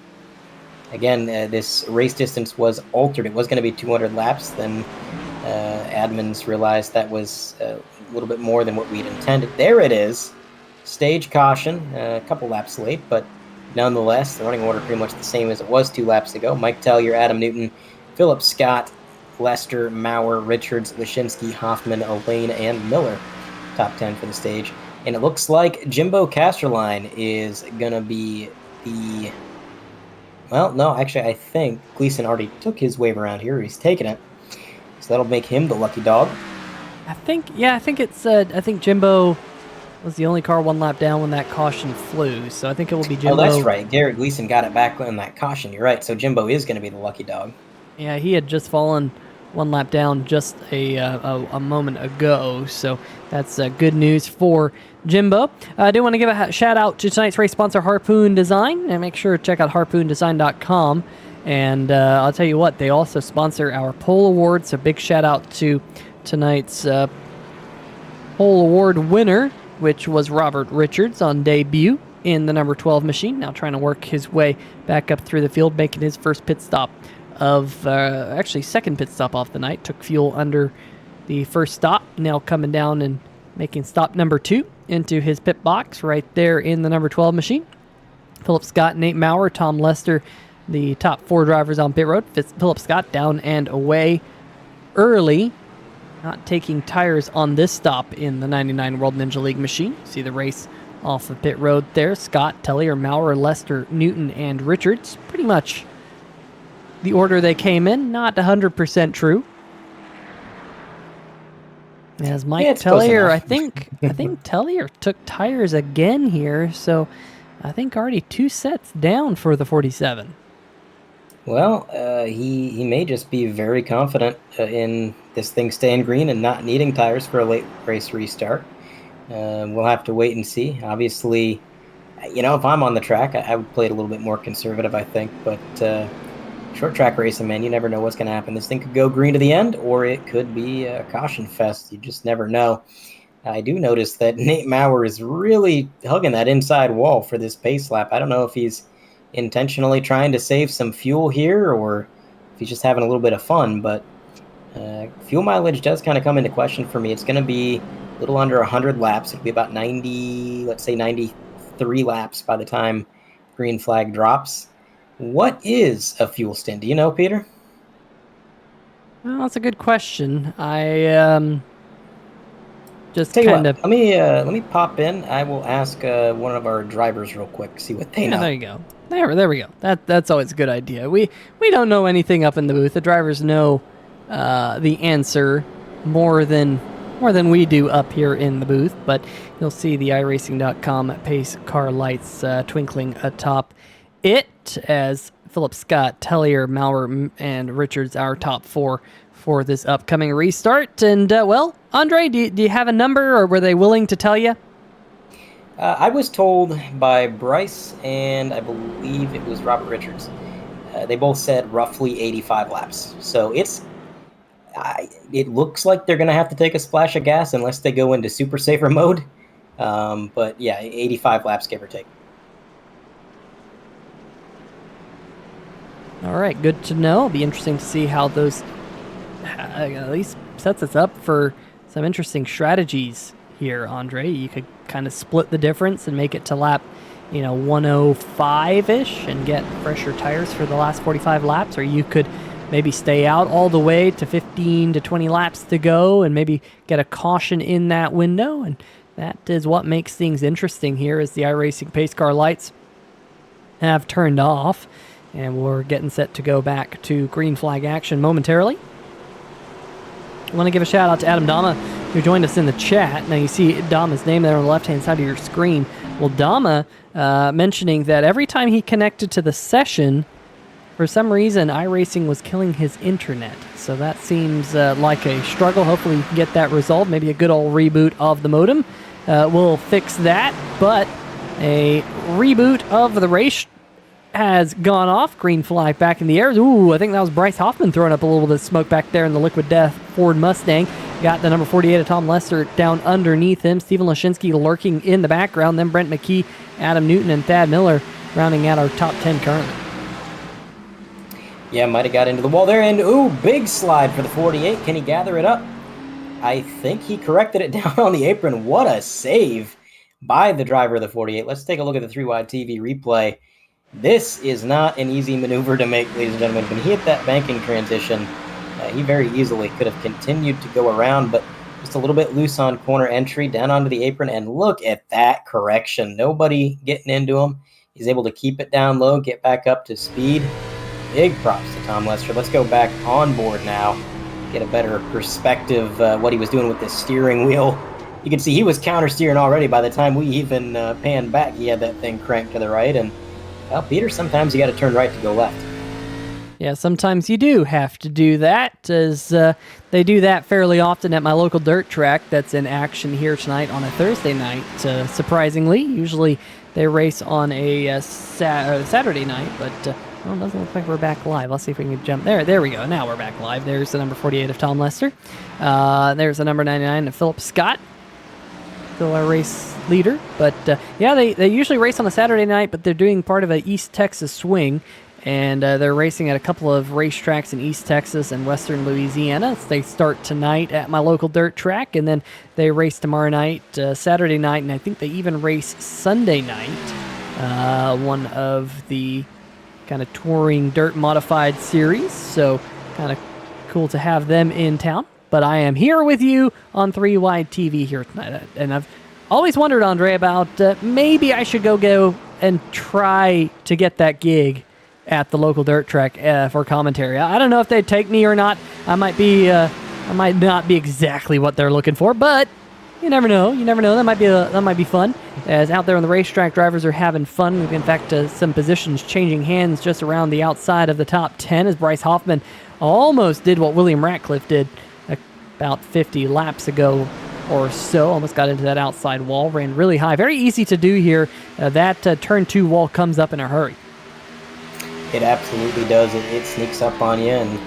Again, this race distance was altered. It was going to be 200 laps. Then admins realized that was a little bit more than what we'd intended. There it is. Stage caution, a couple laps late, but nonetheless, the running order pretty much the same as it was 2 laps ago. Mike Tellier, Adam Newton, Philip Scott, Lester, Maurer, Richards, Lashinsky, Hoffman, Elaine, and Miller. Top 10 for the stage. And it looks like Jimbo Casterline is going to be the... Well, no, actually, I think Gleason already took his wave around here. He's taking it. So that'll make him the lucky dog. I think Jimbo was the only car 1 lap down when that caution flew. So I think it will be Jimbo. Oh, that's right. Garrett Gleason got it back on that caution. You're right. So Jimbo is going to be the lucky dog. Yeah, he had just fallen 1 lap down just a moment ago, so that's good news for Jimbo. I do want to give a shout out to tonight's race sponsor, Harpoon Design, and make sure to check out harpoondesign.com And I'll tell you what, they also sponsor our poll award, so big shout out to tonight's poll award winner, which was Robert Richards on debut in the number 12 machine, now trying to work his way back up through the field, making his first pit stop of, actually second pit stop off the night, took fuel under the first stop, now coming down and making stop number 2 into his pit box right there in the number 12 machine. Philip Scott, Nate Maurer, Tom Lester, the top 4 drivers on pit road. Philip Scott down and away early, not taking tires on this stop in the 99 World Ninja League machine. See the race off the pit road there. Scott, Tellier, Maurer, Lester, Newton, and Richards. Pretty much the order they came in. Not 100% true. As Mike Tellier, I think Tellier took tires again here, so I think already 2 sets down for the 47. Well, he may just be very confident in this thing staying green and not needing tires for a late race restart. We'll have to wait and see. Obviously, if I'm on the track, I would play it a little bit more conservative, I think. But short track racing, man, you never know what's going to happen. This thing could go green to the end, or it could be a caution fest. You just never know. I do notice that Nate Maurer is really hugging that inside wall for this pace lap. I don't know if he's intentionally trying to save some fuel here or if he's just having a little bit of fun, but fuel mileage does kind of come into question for me. It's going to be a little under 100 laps. It'll be about 90, let's say 93 laps by the time green flag drops. What is a fuel stint? Do you know, Peter? Well, that's a good question. I just kind of... Let me pop in. I will ask one of our drivers real quick, see what they know. There you go. There we go. That's always a good idea. We don't know anything up in the booth. The drivers know the answer more than we do up here in the booth, but you'll see the iRacing.com pace car lights twinkling atop it as Philip Scott, Tellier, Maurer, and Richards, our top 4 for this upcoming restart. And, well, Andre, do you have a number, or were they willing to tell you? I was told by Bryce, and I believe it was Robert Richards. They both said roughly 85 laps. So it looks like they're going to have to take a splash of gas unless they go into super safer mode. But yeah, 85 laps, give or take. All right, good to know. It'll be interesting to see how those at least sets us up for some interesting strategies here, Andre. You could kind of split the difference and make it to lap, 105-ish and get fresher tires for the last 45 laps, or you could maybe stay out all the way to 15 to 20 laps to go and maybe get a caution in that window. And that is what makes things interesting here as the iRacing pace car lights have turned off. And we're getting set to go back to green flag action momentarily. I want to give a shout out to Adam Dama, who joined us in the chat. Now you see Dama's name there on the left-hand side of your screen. Well, Dama mentioning that every time he connected to the session, for some reason, iRacing was killing his internet. So that seems like a struggle. Hopefully you can get that resolved. Maybe a good old reboot of the modem will fix that. But a reboot of the race has gone off. Green flag back in the air. Ooh, I think that was Bryce Hoffman throwing up a little bit of smoke back there in the Liquid Death Ford Mustang. Got the number 48 of Tom Lester down underneath him. Steven Lashinsky lurking in the background. Then Brent McKee, Adam Newton, and Thad Miller rounding out our top 10 currently. Yeah, might have got into the wall there. And, ooh, big slide for the 48. Can he gather it up? I think he corrected it down on the apron. What a save by the driver of the 48. Let's take a look at the 3-wide TV replay. This is not an easy maneuver to make, ladies and gentlemen. When he hit that banking transition, he very easily could have continued to go around, but just a little bit loose on corner entry, down onto the apron, and look at that correction. Nobody getting into him. He's able to keep it down low, get back up to speed. Big props to Tom Lester. Let's go back on board now, get a better perspective what he was doing with this steering wheel. You can see he was counter steering already by the time we even panned back. He had that thing cranked to the right, and well, Peter, sometimes you got to turn right to go left. Yeah, sometimes you do have to do that, as they do that fairly often at my local dirt track that's in action here tonight on a Thursday night, surprisingly. Usually they race on a Saturday night, but Well, it doesn't look like we're back live. Let's see if we can jump there. There we go. Now we're back live. There's the number 48 of Tom Lester. There's the number 99 of Philip Scott, still our race leader. But yeah, they usually race on a Saturday night, but they're doing part of a East Texas swing, and they're racing at a couple of racetracks in East Texas and Western Louisiana. So they start tonight at my local dirt track, and then they race tomorrow night, Saturday night, and I think they even race Sunday night, one of the kind of touring dirt modified series. So kind of cool to have them in town. But I am here with you on 3 Wide TV here tonight, and I've always wondered, Andre, about maybe I should go and try to get that gig at the local dirt track for commentary. I don't know if they'd take me or not. I might not be exactly what they're looking for, but you never know. You never know. That might be fun. As out there on the racetrack, drivers are having fun. In fact, some positions changing hands just around the outside of the top 10 as Bryce Hoffman almost did what William Ratcliffe did about 50 laps ago or so. Almost got into that outside wall. Ran really high. Very easy to do here. That turn 2 wall comes up in a hurry. It absolutely does. It sneaks up on you, and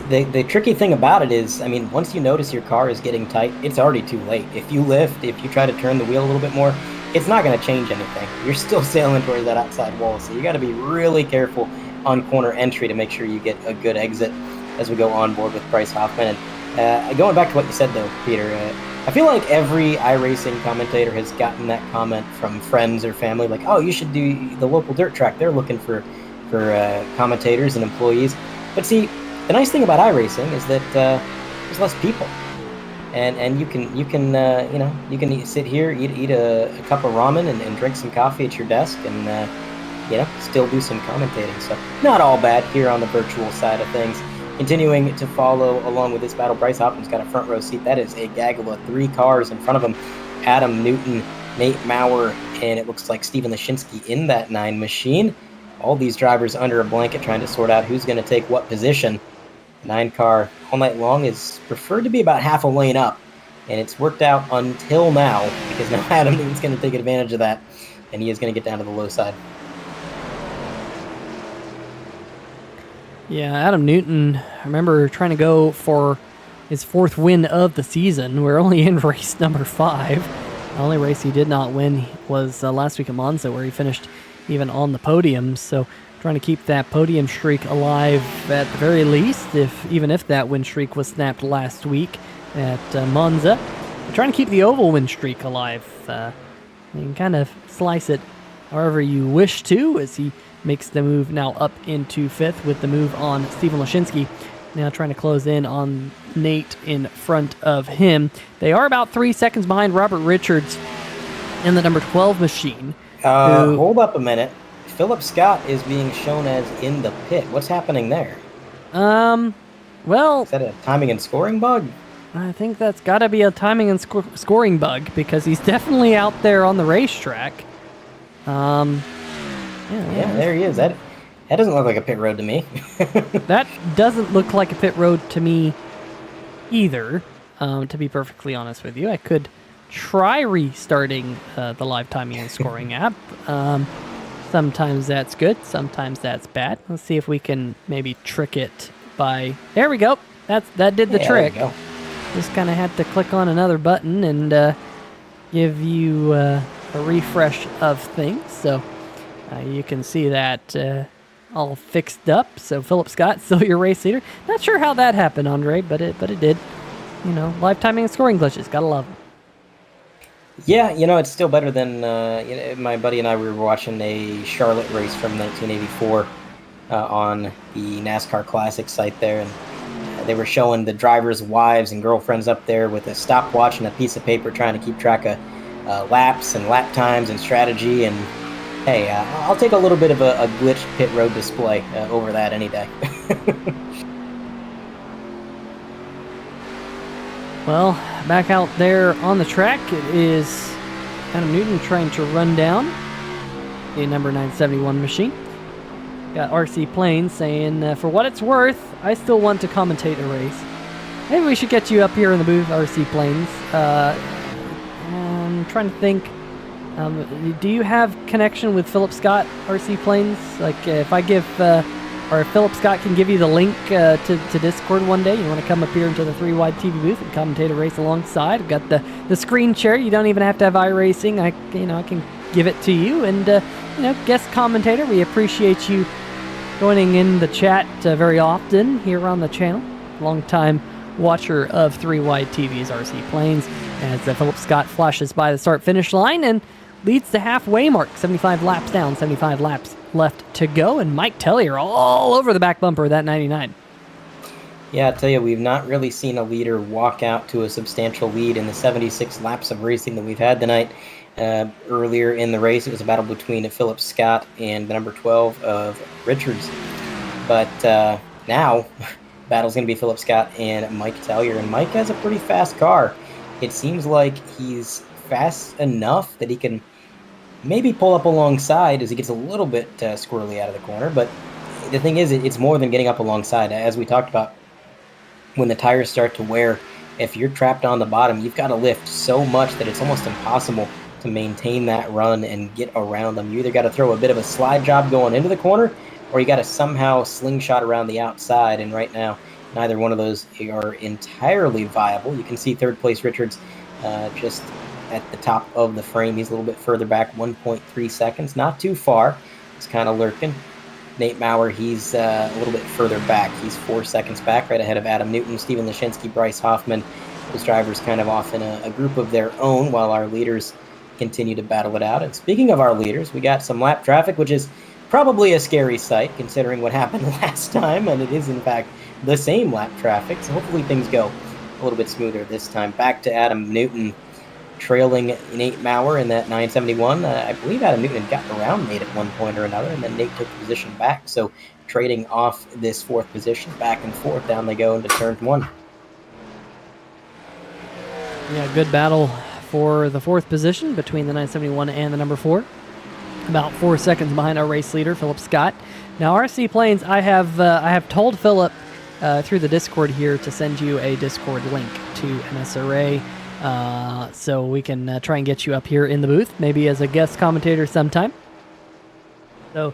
the tricky thing about it is, I mean, once you notice your car is getting tight, it's already too late. If you lift, if you try to turn the wheel a little bit more, it's not going to change anything. You're still sailing towards that outside wall, so you got to be really careful on corner entry to make sure you get a good exit as we go on board with Bryce Hoffman. And going back to what you said, though, Peter, I feel like every iRacing commentator has gotten that comment from friends or family, like, oh, you should do the local dirt track. They're looking for commentators and employees. But see, the nice thing about iRacing is that there's less people, and you can sit here, eat a cup of ramen and drink some coffee at your desk, and still do some commentating. So not all bad here on the virtual side of things. Continuing to follow along with this battle, Bryce Hoffman's got a front row seat. That is a gaggle of 3 cars in front of him. Adam Newton, Nate Maurer, and it looks like Steven Lashinsky in that 9 machine. All these drivers under a blanket trying to sort out who's going to take what position. 9 car all night long is preferred to be about half a lane up, and it's worked out until now, because now Adam Newton's going to take advantage of that, and he is going to get down to the low side. Yeah, Adam Newton, I remember trying to go for his 4th win of the season. We're only in race number 5. The only race he did not win was last week at Monza, where he finished even on the podium. So trying to keep that podium streak alive at the very least, even if that win streak was snapped last week at Monza. But trying to keep the oval win streak alive. You can kind of slice it however you wish to, as he makes the move now up into 5th with the move on Steven Lashinsky. Now trying to close in on Nate in front of him. They are about 3 seconds behind Robert Richards in the number 12 machine. Hold up a minute. Philip Scott is being shown as in the pit. What's happening there? Well... Is that a timing and scoring bug? I think that's got to be a timing and scoring bug, because he's definitely out there on the racetrack. Yeah, there he is. That doesn't look like a pit road to me. That doesn't look like a pit road to me either, to be perfectly honest with you. I could try restarting the live timing and scoring app. Sometimes that's good, sometimes that's bad. Let's see if we can maybe trick it by... There we go. That did the trick. There we go. Just kind of had to click on another button and give you a refresh of things. So you can see that all fixed up. So Philip Scott, still your race leader. Not sure how that happened, Andre, but it did. Live timing and scoring glitches. Gotta love them. Yeah, it's still better than my buddy and I, we were watching a Charlotte race from 1984 on the NASCAR Classic site there, and they were showing the drivers' wives and girlfriends up there with a stopwatch and a piece of paper trying to keep track of laps and lap times and strategy. And hey, I'll take a little bit of a glitched pit road display over that any day. Well, back out there on the track, it is Adam Newton trying to run down the number 971 machine. Got RC Plains saying, for what it's worth, I still want to commentate a race. Maybe we should get you up here in the booth, RC Plains. I'm trying to think Do you have connection with Philip Scott RC Planes? Like, if I give, or if Philip Scott can give you the link to Discord one day, you want to come up here into the 3 Wide TV booth and commentate a race alongside. I've got the screen share. You don't even have to have iRacing. I can give it to you, and guest commentator. We appreciate you joining in the chat very often here on the channel. Long time watcher of 3 Wide TV's RC Planes, as Philip Scott flashes by the start-finish line and leads the halfway mark. 75 laps down, 75 laps left to go, and Mike Tellier all over the back bumper of that 99. Yeah, I tell you, we've not really seen a leader walk out to a substantial lead in the 76 laps of racing that we've had tonight. Earlier in the race, it was a battle between Philip Scott and the number 12 of Richards. But now, battle's going to be Philip Scott and Mike Tellier, and Mike has a pretty fast car. It seems like he's fast enough that he can maybe pull up alongside as he gets a little bit squirrely out of the corner. But the thing is, it's more than getting up alongside. As we talked about, when the tires start to wear, if you're trapped on the bottom, you've got to lift so much that it's almost impossible to maintain that run and get around them. You either got to throw a bit of a slide job going into the corner, or you got to somehow slingshot around the outside. And right now, neither one of those are entirely viable. You can see third place Richards just at the top of the frame. He's a little bit further back, 1.3 seconds, not too far. He's kind of lurking. Nate Maurer, he's a little bit further back. He's 4 seconds back, right ahead of Adam Newton, Steven Lashinsky, Bryce Hoffman. Those drivers kind of off in a group of their own, while our leaders continue to battle it out. And speaking of our leaders, we got some lap traffic, which is probably a scary sight considering what happened last time, and it is in fact the same lap traffic, so hopefully things go a little bit smoother this time. Back to Adam Newton trailing Nate Maurer in that 971. I believe Adam Newton had gotten around Nate at one point or another, and then Nate took the position back, so trading off this fourth position, back and forth, down they go into turn one. Yeah, good battle for the fourth position between the 971 and the number 4. About 4 seconds behind our race leader, Philip Scott. Now, RC Planes, I have told Philip through the Discord here to send you a Discord link to NSRA, so we can try and get you up here in the booth, maybe as a guest commentator sometime. So,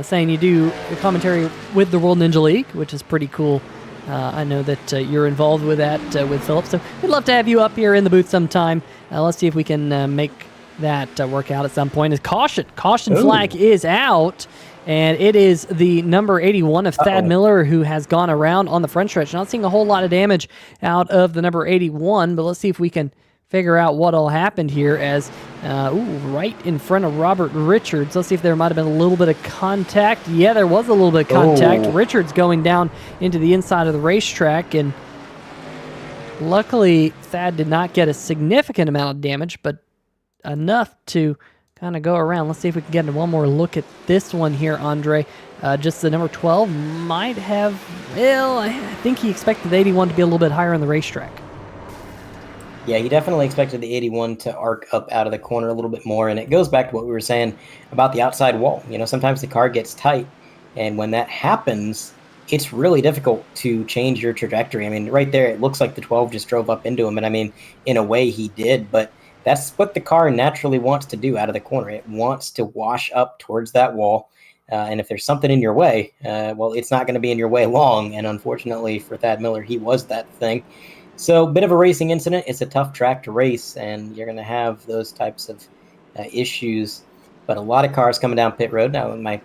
saying you do the commentary with the World Ninja League, which is pretty cool. I know that you're involved with that with Philip, so we'd love to have you up here in the booth sometime. Let's see if we can make that work out at some point. Is caution flag is out, and it is the number 81 of Thad Miller who has gone around on the front stretch. Not seeing a whole lot of damage out of the number 81, but let's see if we can figure out what all happened here as right in front of Robert Richards. Let's see if there might have been a little bit of contact. Yeah, there was a little bit of contact. Richards going down into the inside of the racetrack, and luckily Thad did not get a significant amount of damage, but enough to kind of go around. Let's see if we can get one more look at this one here, Andre. Just the number 12 might have, well, I think he expected the 81 to be a little bit higher on the racetrack. Yeah, he definitely expected the 81 to arc up out of the corner a little bit more, and it goes back to what we were saying about the outside wall. You know, sometimes the car gets tight, and when that happens, it's really difficult to change your trajectory. I mean, right there, it looks like the 12 just drove up into him, and I mean, in a way he did, but that's what the car naturally wants to do out of the corner. It wants to wash up towards that wall, and if there's something in your way, well, it's not going to be in your way long, and unfortunately for Thad Miller, he was that thing. So, bit of a racing incident. It's a tough track to race, and you're going to have those types of issues, but a lot of cars coming down pit road. Now, my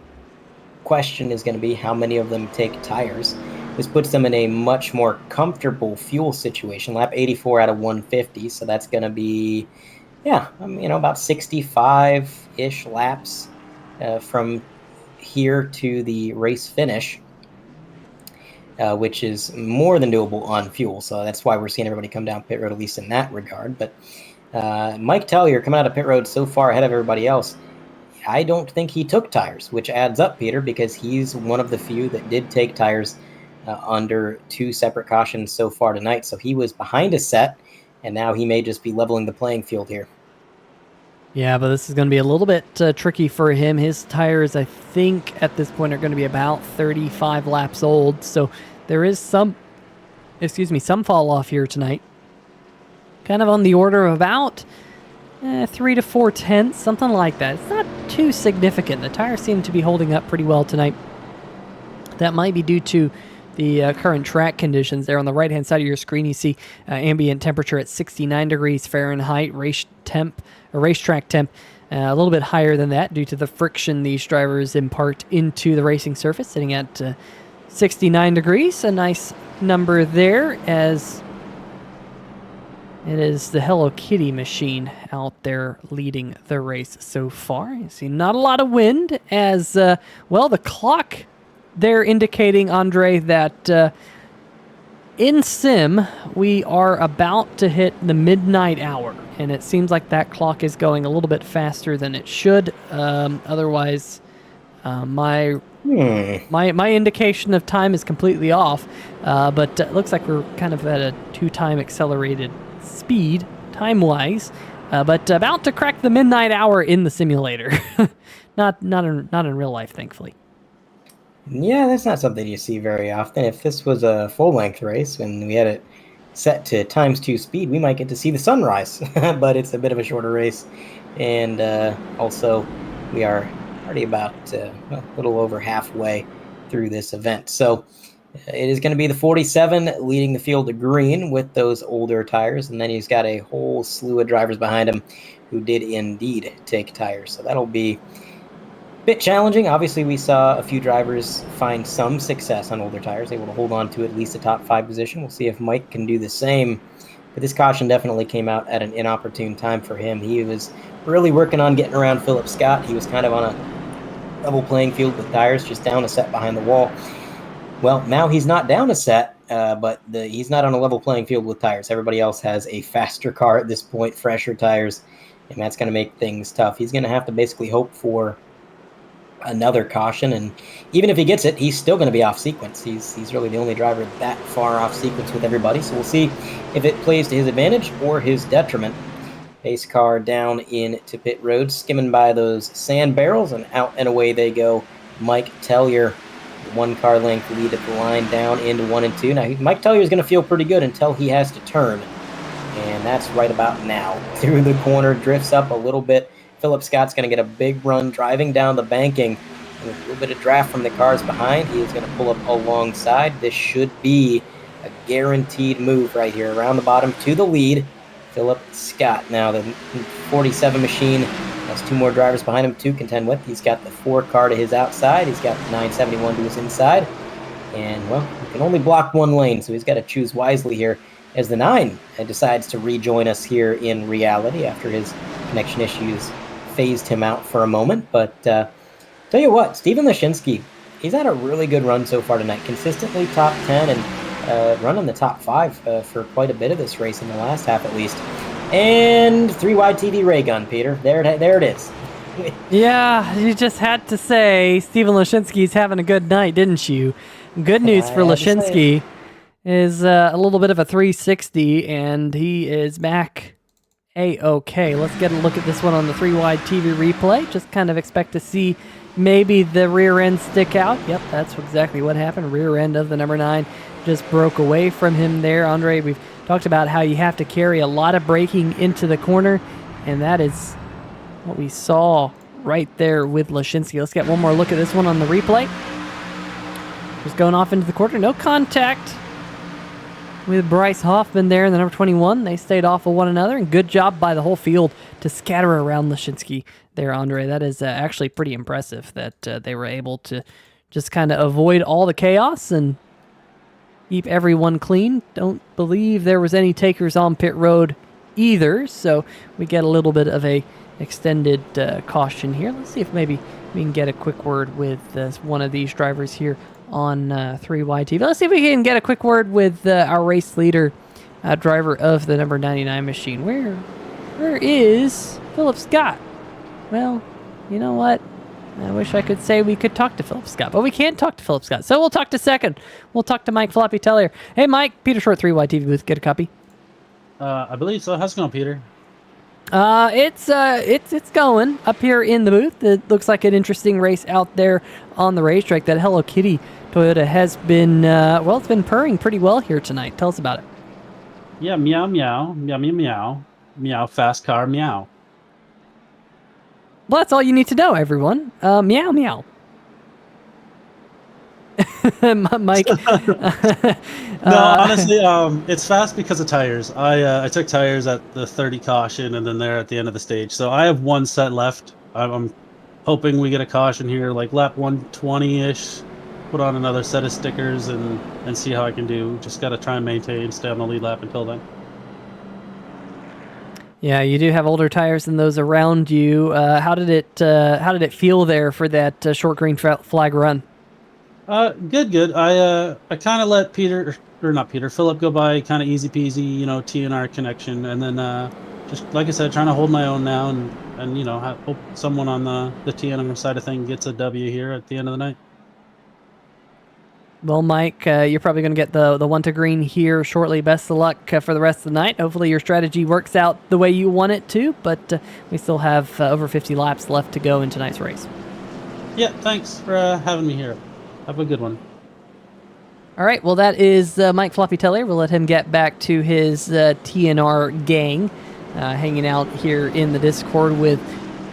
question is going to be how many of them take tires. This puts them in a much more comfortable fuel situation. Lap 84 out of 150, so that's going to be, yeah, about 65-ish laps from here to the race finish, which is more than doable on fuel. So that's why we're seeing everybody come down pit road, at least in that regard. But Mike Tellier coming out of pit road so far ahead of everybody else. I don't think he took tires, which adds up, Peter, because he's one of the few that did take tires under 2 separate cautions so far tonight. So he was behind a set, and now he may just be leveling the playing field here. Yeah, but this is going to be a little bit tricky for him. His tires, I think, at this point are going to be about 35 laps old. So there is some fall off here tonight. Kind of on the order of about 3 to 4 tenths, something like that. It's not too significant. The tires seem to be holding up pretty well tonight. That might be due to the current track conditions. There on the right-hand side of your screen, you see ambient temperature at 69 degrees Fahrenheit, racetrack temp a little bit higher than that due to the friction these drivers impart into the racing surface, sitting at 69 degrees. A nice number there, as it is the Hello Kitty machine out there leading the race so far. You see not a lot of wind, as well, the clock there indicating, Andre, that in sim we are about to hit the midnight hour, and it seems like that clock is going a little bit faster than it should. Otherwise, my indication of time is completely off, but it looks like we're kind of at a 2-time accelerated speed time-wise, but about to crack the midnight hour in the simulator. not in real life, thankfully. Yeah, that's not something you see very often. If this was a full-length race and we had it set to ×2 speed, we might get to see the sunrise. But it's a bit of a shorter race, and also we are already about a little over halfway through this event. So it is going to be the 47 leading the field to green with those older tires, and then he's got a whole slew of drivers behind him who did indeed take tires. So that'll be bit challenging. Obviously, we saw a few drivers find some success on older tires, able to hold on to at least a top 5 position. We'll see if Mike can do the same. But this caution definitely came out at an inopportune time for him. He was really working on getting around Philip Scott. He was kind of on a level playing field with tires, just down a set behind the wall. Well, now he's not down a set, but he's not on a level playing field with tires. Everybody else has a faster car at this point, fresher tires, and that's going to make things tough. He's going to have to basically hope for another caution, and even if he gets it, he's still going to be off sequence. He's really the only driver that far off sequence with everybody, so we'll see if it plays to his advantage or his detriment. Pace car down into pit road, skimming by those sand barrels, and out and away they go. Mike Tellier, 1 car length lead at the line, down into 1 and 2. Now, Mike Tellier is going to feel pretty good until he has to turn, and that's right about now. Through the corner, drifts up a little bit. Philip Scott's going to get a big run driving down the banking. With a little bit of draft from the cars behind, he is going to pull up alongside. This should be a guaranteed move right here around the bottom to the lead. Philip Scott. Now the 47 machine has 2 more drivers behind him to contend with. He's got the 4 car to his outside. He's got the 971 to his inside. And, well, he can only block 1 lane, so he's got to choose wisely here as the 9 decides to rejoin us here in reality after his connection issues phased him out for a moment. But tell you what, Steven Lashinsky, he's had a really good run so far tonight, consistently top 10 and running the top 5 for quite a bit of this race in the last half at least. And 3 wide TV ray gun, Peter. There it is. Yeah, you just had to say Steven Lashinsky's having a good night, didn't you? Good news for Lashinsky is a little bit of a 360, and he is back A-okay. Let's get a look at this one on the 3 wide TV replay. Just kind of expect to see maybe the rear end stick out. Yep, that's exactly what happened. Rear end of the number 9 just broke away from him there. Andre, we've talked about how you have to carry a lot of braking into the corner, and that is what we saw right there with Lashinsky. Let's get one more look at this one on the replay. Just going off into the corner. No contact with Bryce Hoffman there in the number 21. They stayed off of one another, and good job by the whole field to scatter around Lashinsky there, Andre. That is actually pretty impressive that they were able to just kind of avoid all the chaos and keep everyone clean. Don't believe there was any takers on pit road either, so we get a little bit of a extended caution here. Let's see if maybe we can get a quick word with one of these drivers here on 3 wide TV. Let's see if we can get a quick word with our race leader, driver of the number 99 machine. Where is Philip Scott? Well, you know what? I wish I could say we could talk to Philip Scott, but we can't talk to Philip Scott. So we'll talk to second. We'll talk to Mike Floppy Tellier. Hey, Mike, Peter Short, 3 wide TV booth. Get a copy. I believe so. How's it going, Peter? It's going up here in the booth. It looks like an interesting race out there on the racetrack. That Hello Kitty Toyota has been, it's been purring pretty well here tonight. Tell us about it. Yeah, meow, meow, meow, meow, meow, meow, fast car, meow. Well, that's all you need to know, everyone. Meow meow. Mike. No, honestly, it's fast because of tires. I took tires at the 30 caution and then there at the end of the stage. So I have one set left. I'm hoping we get a caution here, like lap 120-ish. Put on another set of stickers and see how I can do. Just got to try and maintain, stay on the lead lap until then. Yeah, you do have older tires than those around you. How did it feel there for that short green flag run? Good. I kind of let Philip go by, kind of easy peasy, TNR connection, and then just like I said, trying to hold my own now, and hope someone on the TNR side of thing gets a W here at the end of the night. Well, Mike, you're probably going to get the 1 to green here shortly. Best of luck for the rest of the night. Hopefully your strategy works out the way you want it to, but we still have over 50 laps left to go in tonight's race. Yeah, thanks for having me here. Have a good one. All right, well, that is Mike Floppy Teller. We'll let him get back to his TNR gang, hanging out here in the Discord with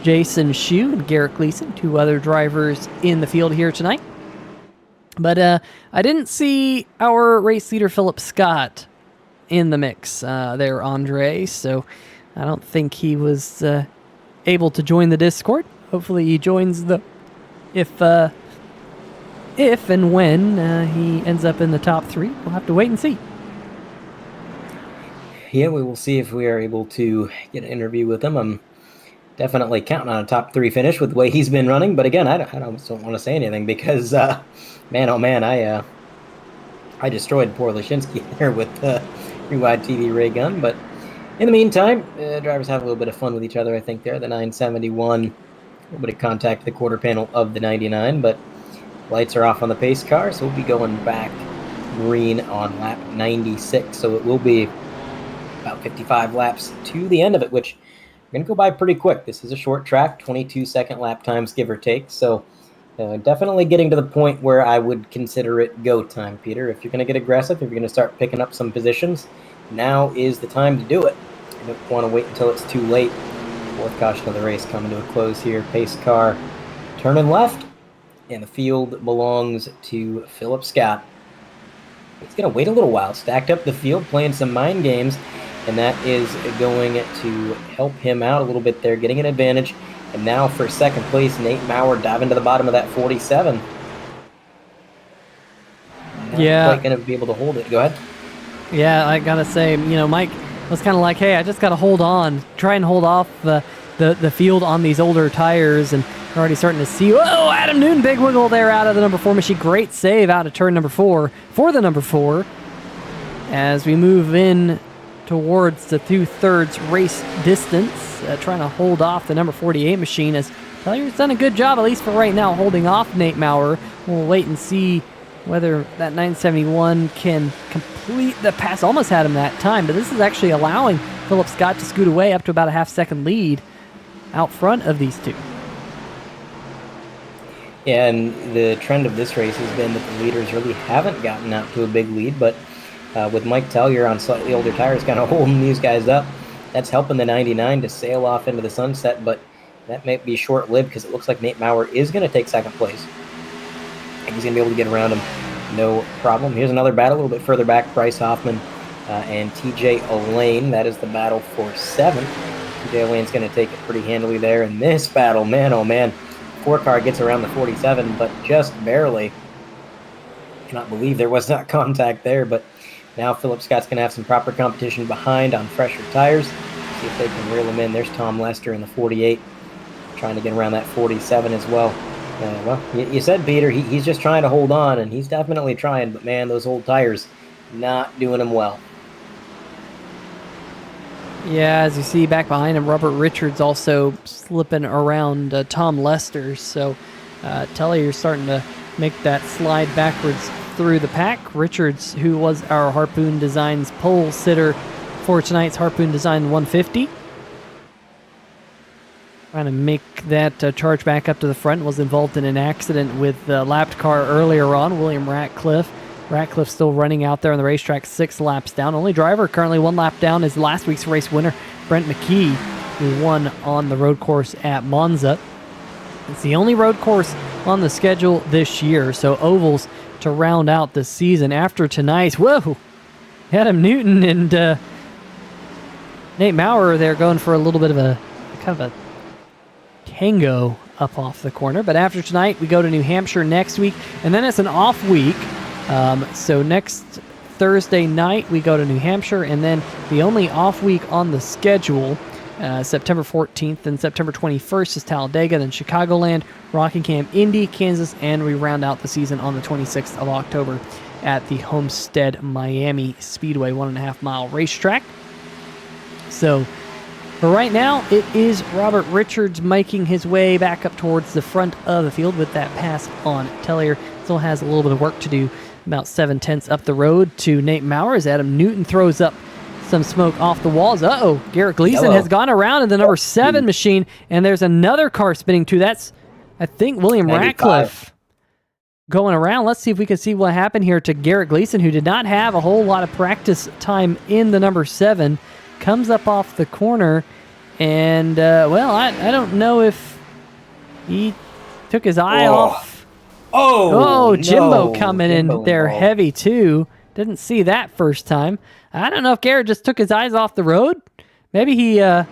Jason Shue and Garrett Gleason, 2 other drivers in the field here tonight. But I didn't see our race leader, Philip Scott, in the mix there, Andre, so I don't think he was able to join the Discord. Hopefully he joins if and when he ends up in the top 3. We'll have to wait and see. Yeah, we will see if we are able to get an interview with him. I'm definitely counting on a top 3 finish with the way he's been running. But again, I don't want to say anything because, man, oh man, I destroyed poor Lashinsky there with the re-wide TV ray gun. But in the meantime, drivers have a little bit of fun with each other, I think, there. The 971, a little bit of contact with the quarter panel of the 99, but lights are off on the pace car, so we'll be going back green on lap 96. So it will be about 55 laps to the end of it, which are going to go by pretty quick. This is a short track, 22-second lap times, give or take. So definitely getting to the point where I would consider it go time, Peter. If you're going to get aggressive, if you're going to start picking up some positions, now is the time to do it. I don't want to wait until it's too late. 4th caution of the race coming to a close here. Pace car turning left, and the field belongs to Philip Scott. He's going to wait a little while, stacked up the field, playing some mind games, and that is going to help him out a little bit there, getting an advantage. And now for second place, Nate Maurer diving to the bottom of that 47. Yeah. Not quite going to be able to hold it. Go ahead. Yeah, I got to say, Mike was kind of like, hey, I just got to hold on, try and hold off the field on these older tires, and we're already starting to see, whoa, Adam Newton, big wiggle there out of the number 4 machine. Great save out of turn number 4 for the number 4 as we move in towards the 2/3 race distance, trying to hold off the number 48 machine, as Tellier's done a good job, at least for right now, holding off Nate Maurer. We'll wait and see whether that 971 can complete the pass. Almost had him that time, but this is actually allowing Philip Scott to scoot away up to about a half-second lead out front of these 2. Yeah, and the trend of this race has been that the leaders really haven't gotten out to a big lead, but with Mike Tellier on slightly older tires kind of holding these guys up, that's helping the 99 to sail off into the sunset, but that may be short-lived because it looks like Nate Maurer is going to take second place. I think he's going to be able to get around him, no problem. Here's another battle a little bit further back, Bryce Hoffman and TJ Elaine. That is the battle for 7th. TJ Elaine's going to take it pretty handily there. In this battle, man, oh man, 4 car gets around the 47, but just barely. Cannot believe there was not contact there, but now Philip Scott's going to have some proper competition behind on fresher tires. See if they can reel him in. There's Tom Lester in the 48, trying to get around that 47 as well. Well, you said, Peter, he's just trying to hold on, and he's definitely trying, but man, those old tires not doing him well. Yeah, as you see back behind him, Robert Richards also slipping around Tom Lester. So Tellier's starting to make that slide backwards through the pack. Richards, who was our Harpoon Design's pole sitter for tonight's Harpoon Design 150. Trying to make that charge back up to the front. Was involved in an accident with the lapped car earlier on, William Ratcliffe. Ratcliffe still running out there on the racetrack, 6 laps down. Only driver currently 1 lap down is last week's race winner, Brent McKee. who won on the road course at Monza. It's the only road course on the schedule this year, so ovals to round out the season. After tonight, whoa, Adam Newton and Nate Maurer there going for a little bit of a kind of a tango up off the corner. But after tonight, we go to New Hampshire next week, and then it's an off week. So next Thursday night, we go to New Hampshire, and then the only off week on the schedule, September 14th and September 21st is Talladega, then Chicagoland, Rockingham, Indy, Kansas, and we round out the season on the 26th of October at the Homestead Miami Speedway 1.5 mile racetrack. So for right now, it is Robert Richards making his way back up towards the front of the field with that pass on Tellier. Still has a little bit of work to do, about 7/10 up the road to Nate Maurer as Adam Newton throws up some smoke off the walls. Uh-oh, Garrett Gleason has gone around in the number 7 machine, and there's another car spinning too. That's, I think, William 95. Ratcliffe going around. Let's see if we can see what happened here to Garrett Gleason, who did not have a whole lot of practice time in the number 7. Comes up off the corner, and, well, I don't know if he took his eye off. Oh, Jimbo coming Jimbo in there involved. heavy, too. Didn't see that first time. I don't know if Garrett just took his eyes off the road. Maybe he, I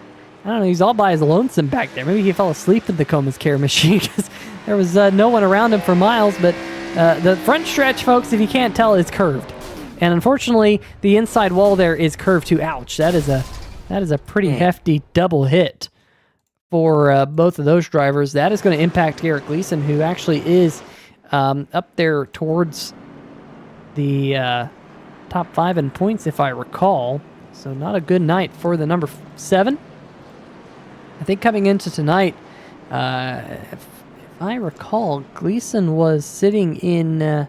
don't know, he's all by his lonesome back there. Maybe he fell asleep in the Comas Care machine because there was no one around him for miles. But the front stretch, folks, if you can't tell, is curved. And unfortunately, the inside wall there is curved too. Ouch, that is a pretty hefty double hit for both of those drivers. That is going to impact Garrett Gleason, who actually is up there towards the top 5 in points, if I recall. So not a good night for the number 7. I think coming into tonight, if I recall, Gleason was sitting in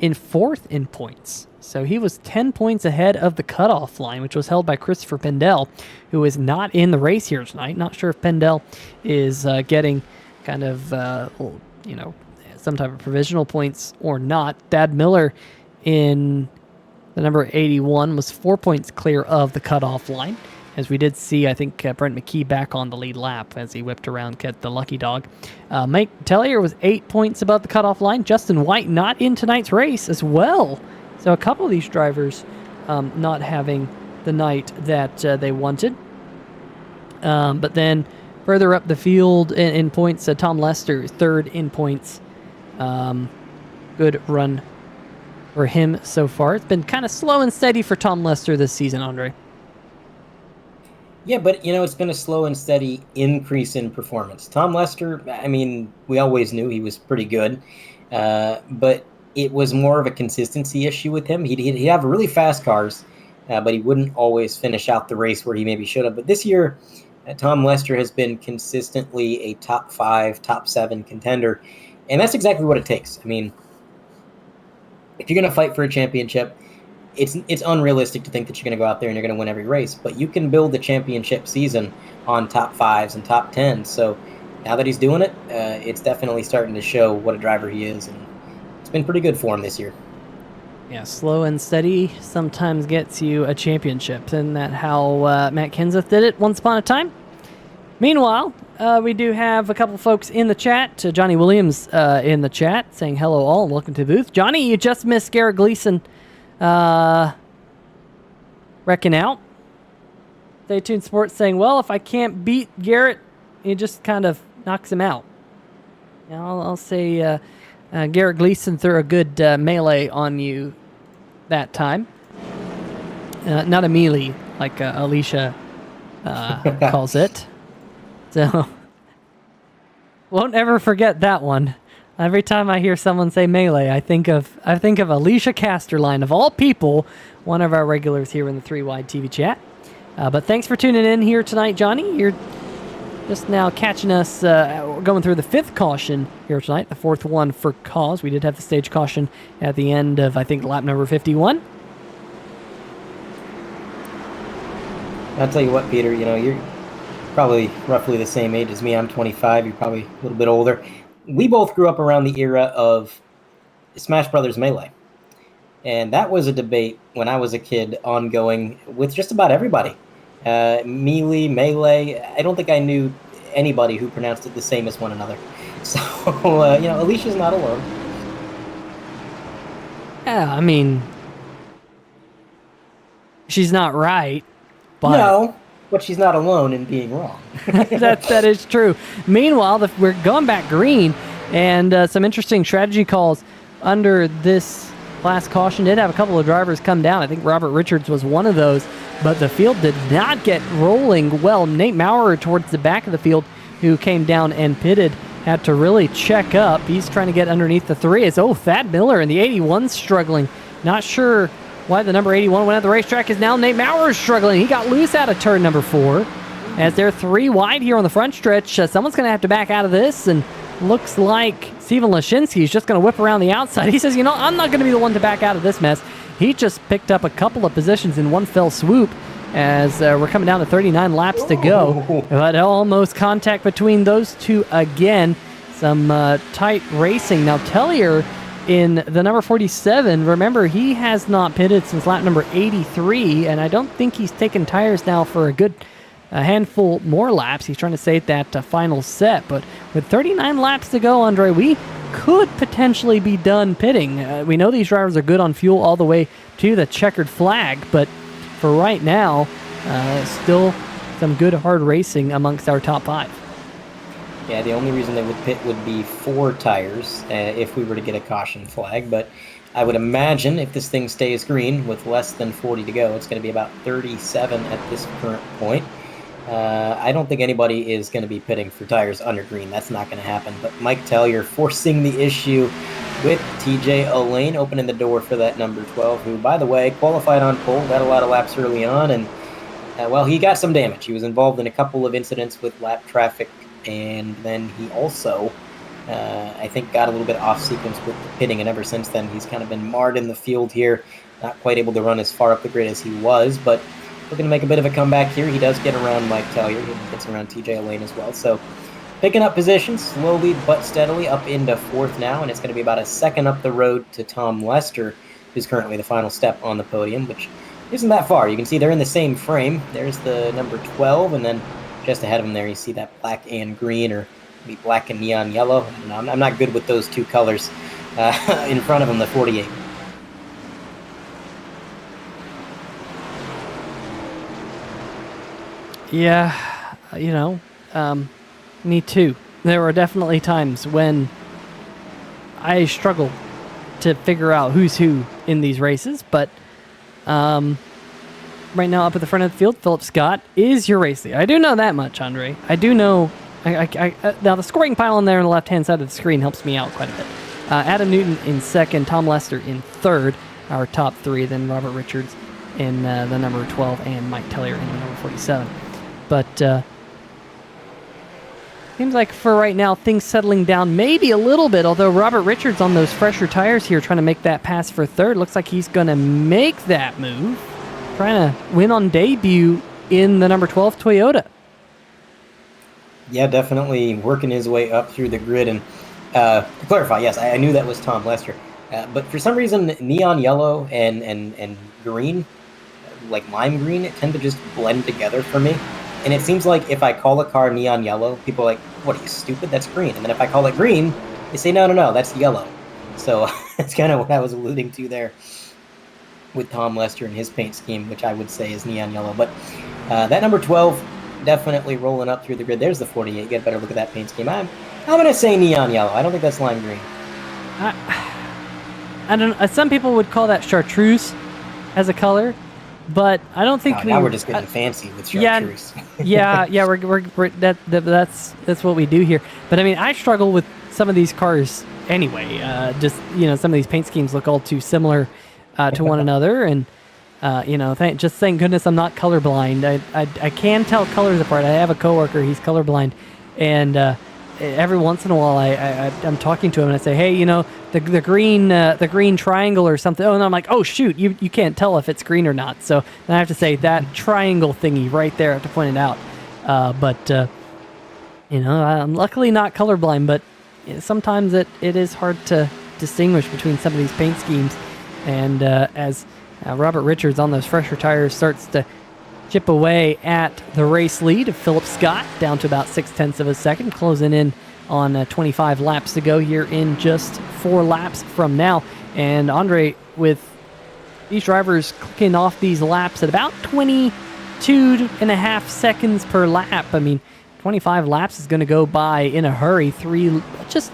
4th in points. So he was 10 points ahead of the cutoff line, which was held by Christopher Pendell, who is not in the race here tonight. Not sure if Pendell is getting kind of, some type of provisional points or not. Thad Miller in the number 81 was 4 points clear of the cutoff line, as we did see, I think, Brent McKee back on the lead lap as he whipped around, get the lucky dog. Mike Tellier was 8 points above the cutoff line. Justin White not in tonight's race as well. So a couple of these drivers not having the night that they wanted. But then further up the field in points, Tom Lester, 3rd in points. Good run for him so far. It's been kind of slow and steady for Tom Lester this season, Andre. Yeah, but, it's been a slow and steady increase in performance. Tom Lester, I mean, we always knew he was pretty good, but it was more of a consistency issue with him. He'd have really fast cars, but he wouldn't always finish out the race where he maybe should have. But this year, Tom Lester has been consistently a top 5, top 7 contender, and that's exactly what it takes. I mean, if you're going to fight for a championship, it's unrealistic to think that you're going to go out there and you're going to win every race, but you can build the championship season on top 5s and top 10s. So now that he's doing it, it's definitely starting to show what a driver he is, and it's been pretty good for him this year. Yeah, slow and steady sometimes gets you a championship. Isn't that how Matt Kenseth did it once upon a time? Meanwhile, we do have a couple folks in the chat. Johnny Williams in the chat saying hello all and welcome to the booth. Johnny, you just missed Garrett Gleason wrecking out. Stay Tuned Sports saying, well, if I can't beat Garrett, he just kind of knocks him out. I'll say Garrett Gleason threw a good melee on you that time. Not a melee, like Alicia calls it. So, won't ever forget that one. Every time I hear someone say melee, I think of Alicia Casterline, of all people, one of our regulars here in the 3 Wide TV chat. But thanks for tuning in here tonight, Johnny. You're just now catching us going through the 5th caution here tonight, the 4th one for cause. We did have the stage caution at the end of, I think, lap number 51. I'll tell you what, Peter, you're probably roughly the same age as me. I'm 25. You're probably a little bit older. We both grew up around the era of Smash Brothers Melee. And that was a debate when I was a kid ongoing with just about everybody. Melee. I don't think I knew anybody who pronounced it the same as one another. So, Alicia's not alone. Yeah, I mean, she's not right, but... No, but she's not alone in being wrong. that is true. Meanwhile, we're going back green, and some interesting strategy calls under this last caution. Did have a couple of drivers come down. I think Robert Richards was one of those, but the field did not get rolling well. Nate Maurer towards the back of the field, who came down and pitted, had to really check up. He's trying to get underneath the 3. Thad Miller in the 81 struggling. Not sure why the number 81 went at the racetrack, is now Nate Maurer struggling. He got loose out of turn number 4. As they're 3 wide here on the front stretch, someone's going to have to back out of this, and looks like Steven Lashinsky is just going to whip around the outside. He says, I'm not going to be the one to back out of this mess. He just picked up a couple of positions in one fell swoop, as we're coming down to 39 laps to go. But almost contact between those two again. Some tight racing. Now, Tellier in the number 47, remember, he has not pitted since lap number 83, and I don't think he's taken tires now for a handful more laps. He's trying to save that final set, but with 39 laps to go, Andre, we could potentially be done pitting. We know these drivers are good on fuel all the way to the checkered flag, but for right now, still some good hard racing amongst our top 5. Yeah, the only reason they would pit would be 4 tires if we were to get a caution flag, but I would imagine if this thing stays green with less than 40 to go, it's going to be about 37 at this current point. I don't think anybody is going to be pitting for tires under green. That's not going to happen. But Mike Tellier forcing the issue with TJ Olane, opening the door for that number 12, who, by the way, qualified on pole, got a lot of laps early on, and, he got some damage. He was involved in a couple of incidents with lap traffic, and then he also, I think, got a little bit off sequence with the pitting, and ever since then, he's kind of been marred in the field here, not quite able to run as far up the grid as he was, but looking to make a bit of a comeback here. He does get around Mike Tellier. He gets around TJ Olane as well. So picking up positions slowly but steadily up into 4th now, and it's going to be about a second up the road to Tom Lester, who's currently the final step on the podium, which isn't that far. You can see they're in the same frame. There's the number 12, and then just ahead of him there you see that black and green, or maybe black and neon yellow. I'm not good with those two colors. In front of him, the 48. Yeah, me too. There were definitely times when I struggled to figure out who's who in these races, but right now up at the front of the field, Philip Scott is your race leader. I do know that much, Andre. I do know. Now, the scoring pile on there on the left-hand side of the screen helps me out quite a bit. Adam Newton in 2nd, Tom Lester in 3rd, our top 3, then Robert Richards in the number 12, and Mike Tellier in the number 47. But seems like for right now, things settling down maybe a little bit, although Robert Richards on those fresher tires here trying to make that pass for 3rd. Looks like he's going to make that move, trying to win on debut in the number 12 Toyota. Yeah, definitely working his way up through the grid. And to clarify, yes, I knew that was Tom Lester. But for some reason, neon yellow and green, like lime green, tend to just blend together for me. And it seems like if I call a car neon yellow, people are like, what, are you stupid? That's green. And then if I call it green, they say, no, that's yellow. So that's kind of what I was alluding to there with Tom Lester and his paint scheme, which I would say is neon yellow. But that number 12, definitely rolling up through the grid. There's the 48. You get a better look at that paint scheme. I'm going to say neon yellow. I don't think that's lime green. I don't know. Some people would call that chartreuse as a color. But I don't think now we're just getting fancy with chartreuse. Yeah, we're that's what we do here. But I mean, I struggle with some of these cars anyway. Just some of these paint schemes look all too similar to one another, and thank goodness I'm not colorblind. I can tell colors apart. I have a coworker; he's colorblind, and every once in a while I'm talking to him and I say, hey, the green triangle or something. Oh, and I'm like, oh shoot, you can't tell if it's green or not. So then I have to say that triangle thingy right there. I have to point it out. I'm luckily not colorblind, but sometimes it is hard to distinguish between some of these paint schemes. And as Robert Richards on those fresher tires starts to chip away at the race lead of Philip Scott, down to about 0.6 of a second, closing in on 25 laps to go here in just 4 laps from now. And Andre, with these drivers clicking off these laps at about 22.5 seconds per lap, I mean, 25 laps is going to go by in a hurry, just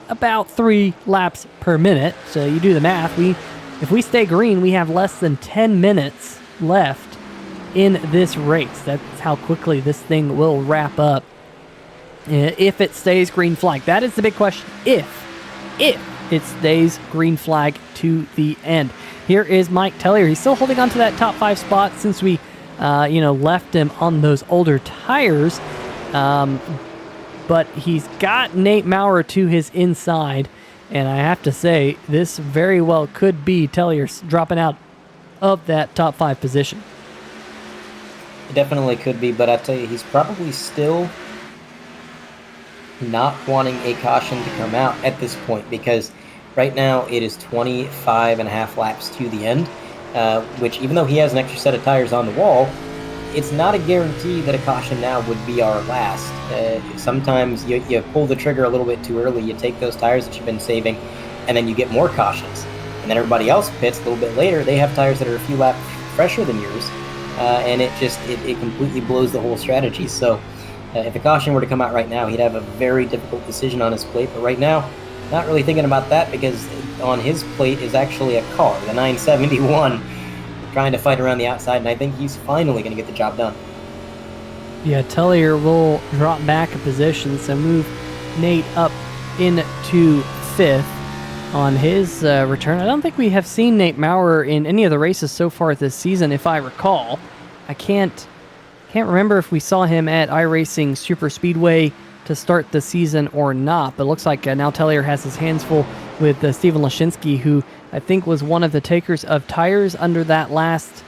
about 3 laps per minute. So you do the math. If we stay green, we have less than 10 minutes left in this race. That's how quickly this thing will wrap up. If it stays green flag, that is the big question. If it stays green flag to the end. Here is Mike Tellier. He's still holding on to that top 5 spot since we, left him on those older tires. But he's got Nate Maurer to his inside. And I have to say, this very well could be Tellier dropping out of that top 5 position. It definitely could be, but I tell you, he's probably still not wanting a caution to come out at this point, because right now it is 25.5 laps to the end, which, even though he has an extra set of tires on the wall, it's not a guarantee that a caution now would be our last. Sometimes you pull the trigger a little bit too early, you take those tires that you've been saving, and then you get more cautions. And then everybody else pits a little bit later, they have tires that are a few laps fresher than yours, and it completely blows the whole strategy. So if a caution were to come out right now, he'd have a very difficult decision on his plate. But right now, not really thinking about that, because on his plate is actually a car, the 971, trying to fight around the outside, and I think he's finally going to get the job done. Yeah, Tellier will drop back a position, so move Nate up into 5th on his return. I don't think we have seen Nate Maurer in any of the races so far this season, if I recall. I can't remember if we saw him at iRacing Super Speedway to start the season or not, but it looks like now Tellier has his hands full with Steven Lashinsky, who I think was one of the takers of tires under that last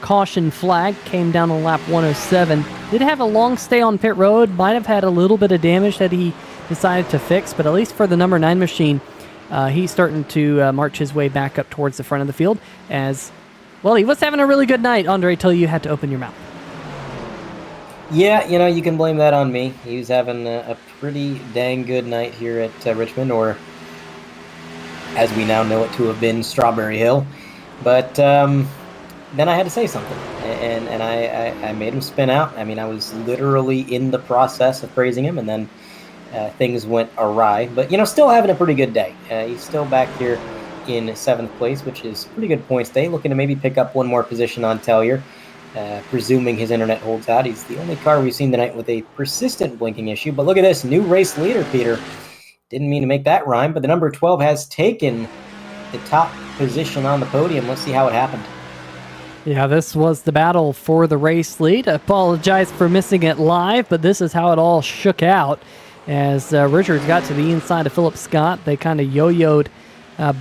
caution flag, came down on lap 107. Did have a long stay on pit road, might have had a little bit of damage that he decided to fix, but at least for the number 9 machine, he's starting to march his way back up towards the front of the field. As well, he was having a really good night, Andre, till you had to open your mouth. Yeah, you can blame that on me. He was having a pretty dang good night here at Richmond, or as we now know it to have been Strawberry Hill. But then I had to say something, and I made him spin out. I mean, I was literally in the process of praising him, and then things went awry. But, still having a pretty good day. He's still back here in 7th place, which is pretty good points day, looking to maybe pick up one more position on Tellier. Presuming his internet holds out. He's the only car we've seen tonight with a persistent blinking issue. But look at this, new race leader, Peter. Didn't mean to make that rhyme, but the number 12 has taken the top position on the podium. Let's see how it happened. Yeah, this was the battle for the race lead. I apologize for missing it live, but this is how it all shook out. As Richards got to the inside of Philip Scott, they kind of yo-yoed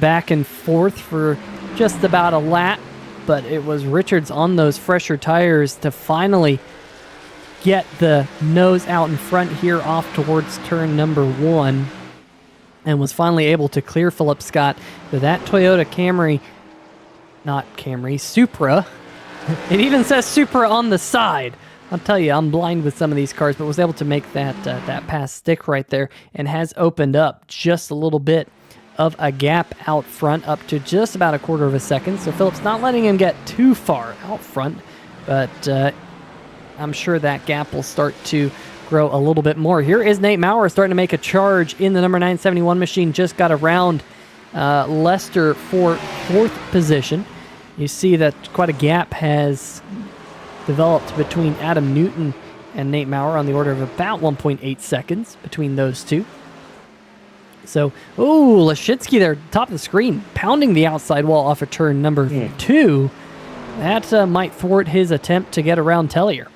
back and forth for just about a lap. But it was Richards on those fresher tires to finally get the nose out in front here off towards turn number 1, and was finally able to clear Philip Scott. But that Toyota Supra, it even says Supra on the side. I'll tell you, I'm blind with some of these cars, but was able to make that pass stick right there, and has opened up just a little bit of a gap out front, up to just about a 1/4 of a second. So Philip's not letting him get too far out front, but I'm sure that gap will start to grow a little bit more. Here is Nate Maurer starting to make a charge in the number 971 machine. Just got around Lester for 4th position. You see that quite a gap has developed between Adam Newton and Nate Maurer, on the order of about 1.8 seconds between those two. So, Lashinsky there, top of the screen, pounding the outside wall off of turn number 2. That might thwart his attempt to get around Tellier.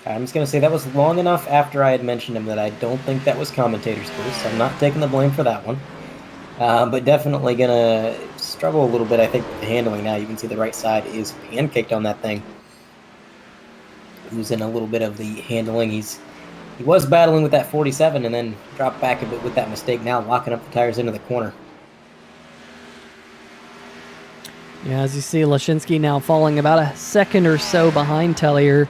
I'm just going to say that was long enough after I had mentioned him that I don't think that was commentator's curse. I'm not taking the blame for that one. But definitely going to struggle a little bit, I think, with the handling now. You can see the right side is pancaked on that thing. Losing a little bit of the handling. He was battling with that 47 and then dropped back a bit with that mistake, now locking up the tires into the corner. Yeah, as you see, Lashinsky now falling about a second or so behind Tellier.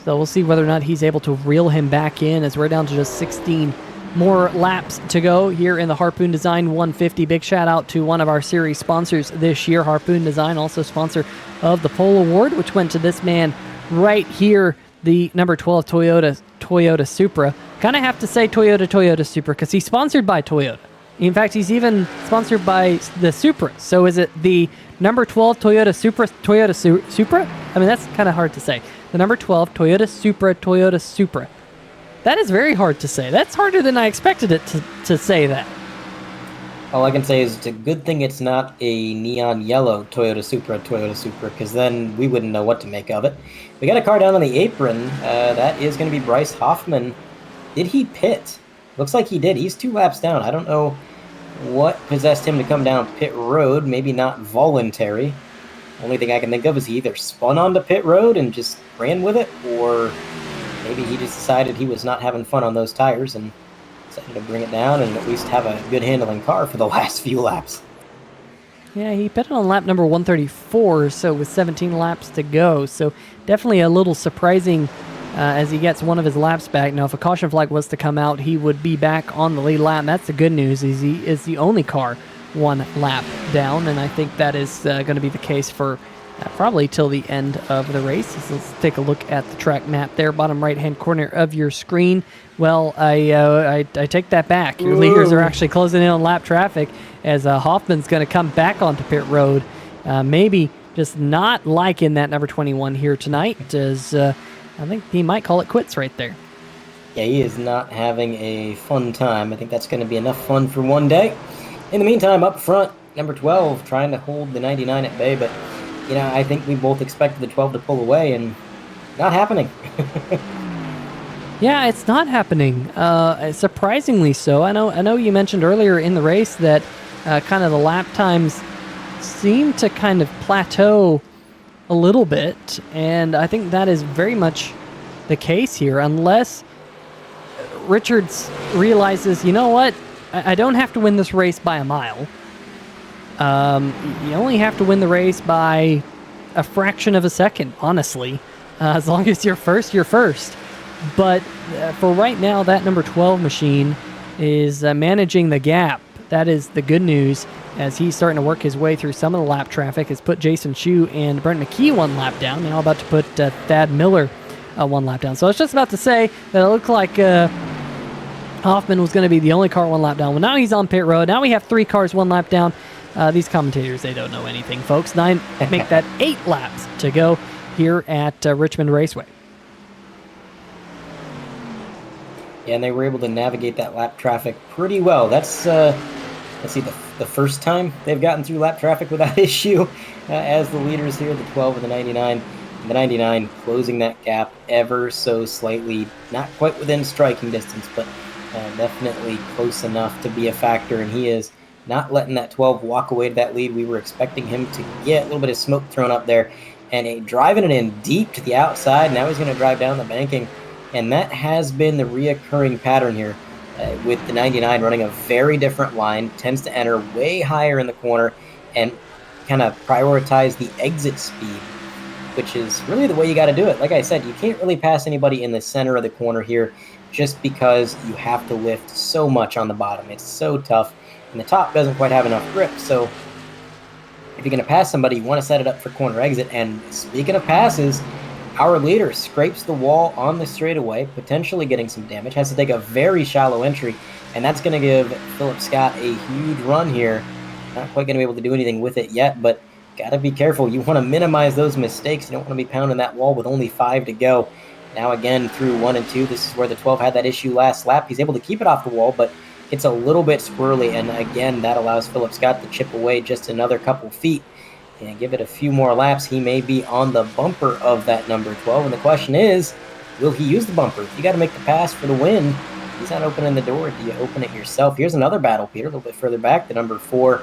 So we'll see whether or not he's able to reel him back in as we're down to just 16 more laps to go here in the Harpoon Design 150. Big shout out to one of our series sponsors this year, Harpoon Design, also sponsor of the Pole Award, which went to this man right here, the number 12 Toyota Supra. Kind of have to say Toyota Supra because he's sponsored by Toyota. In fact, he's even sponsored by the Supra. So is it the number 12 Toyota Supra? I mean, that's kind of hard to say. The number 12 Toyota Supra. That is very hard to say. That's harder than I expected it to say that. All I can say is it's a good thing it's not a neon yellow Toyota Supra, because then we wouldn't know what to make of it. We got a car down on the apron. That is going to be Bryce Hoffman. Did he pit? Looks like he did. He's 2 laps down. I don't know what possessed him to come down pit road. Maybe not voluntary. Only thing I can think of is he either spun onto pit road and just ran with it, or maybe he just decided he was not having fun on those tires and decided to bring it down and at least have a good handling car for the last few laps. Yeah, he pitted on lap number 134, so with 17 laps to go. So definitely a little surprising as he gets one of his laps back. Now, if a caution flag was to come out, he would be back on the lead lap. And that's the good news, is he is the only car 1 lap down, and I think that is going to be the case for probably till the end of the race. So let's take a look at the track map there, bottom right-hand corner of your screen. Well, I take that back. Your leaders are actually closing in on lap traffic as Hoffman's going to come back onto pit road. Maybe just not liking that number 21 here tonight, as I think he might call it quits right there. Yeah, he is not having a fun time. I think that's going to be enough fun for one day. In the meantime, up front, number 12 trying to hold the 99 at bay, but I think we both expected the 12 to pull away, and not happening. Yeah, it's not happening. Surprisingly so. I know you mentioned earlier in the race that kind of the lap times seem to kind of plateau a little bit, and I think that is very much the case here, unless Richards realizes, you know what, I don't have to win this race by a mile. You only have to win the race by a fraction of a second, honestly. As long as you're first, you're first. But for right now, that number 12 machine is managing the gap. That is the good news, as he's starting to work his way through some of the lap traffic. Has put Jason Chu and Brent McKee 1 lap down. Now about to put Thad Miller 1 lap down. So I was just about to say that it looked like Hoffman was going to be the only car 1 lap down. Well, now he's on pit road. Now we have 3 cars 1 lap down. These commentators, they don't know anything, folks. 9 make that 8 laps to go here at Richmond Raceway. Yeah, and they were able to navigate that lap traffic pretty well. That's, let's see, the first time they've gotten through lap traffic without issue as the leaders here, the 12 and the 99. The 99 closing that gap ever so slightly, not quite within striking distance, but definitely close enough to be a factor, and he is not letting that 12 walk away to that lead. We were expecting him to get a little bit of smoke thrown up there, and driving it in deep to the outside. Now he's going to drive down the banking, and that has been the reoccurring pattern here with the 99 running a very different line, tends to enter way higher in the corner and kind of prioritize the exit speed, which is really the way you got to do it. Like I said, you can't really pass anybody in the center of the corner here just because you have to lift so much on the bottom. It's so tough, and the top doesn't quite have enough grip. So if you're going to pass somebody, you want to set it up for corner exit. And speaking of passes, our leader scrapes the wall on the straightaway, potentially getting some damage, has to take a very shallow entry, and that's going to give Philip Scott a huge run here. Not quite going to be able to do anything with it yet, but got to be careful. You want to minimize those mistakes. You don't want to be pounding that wall with only 5 to go. Now again, through 1 and 2, this is where the 12 had that issue last lap. He's able to keep it off the wall, but it's a little bit squirrely, and again, that allows Philip Scott to chip away just another couple feet. And give it a few more laps, he may be on the bumper of that number 12. And the question is, will he use the bumper? You got to make the pass for the win. He's not opening the door. Do you open it yourself? Here's another battle, Peter, a little bit further back. The number 4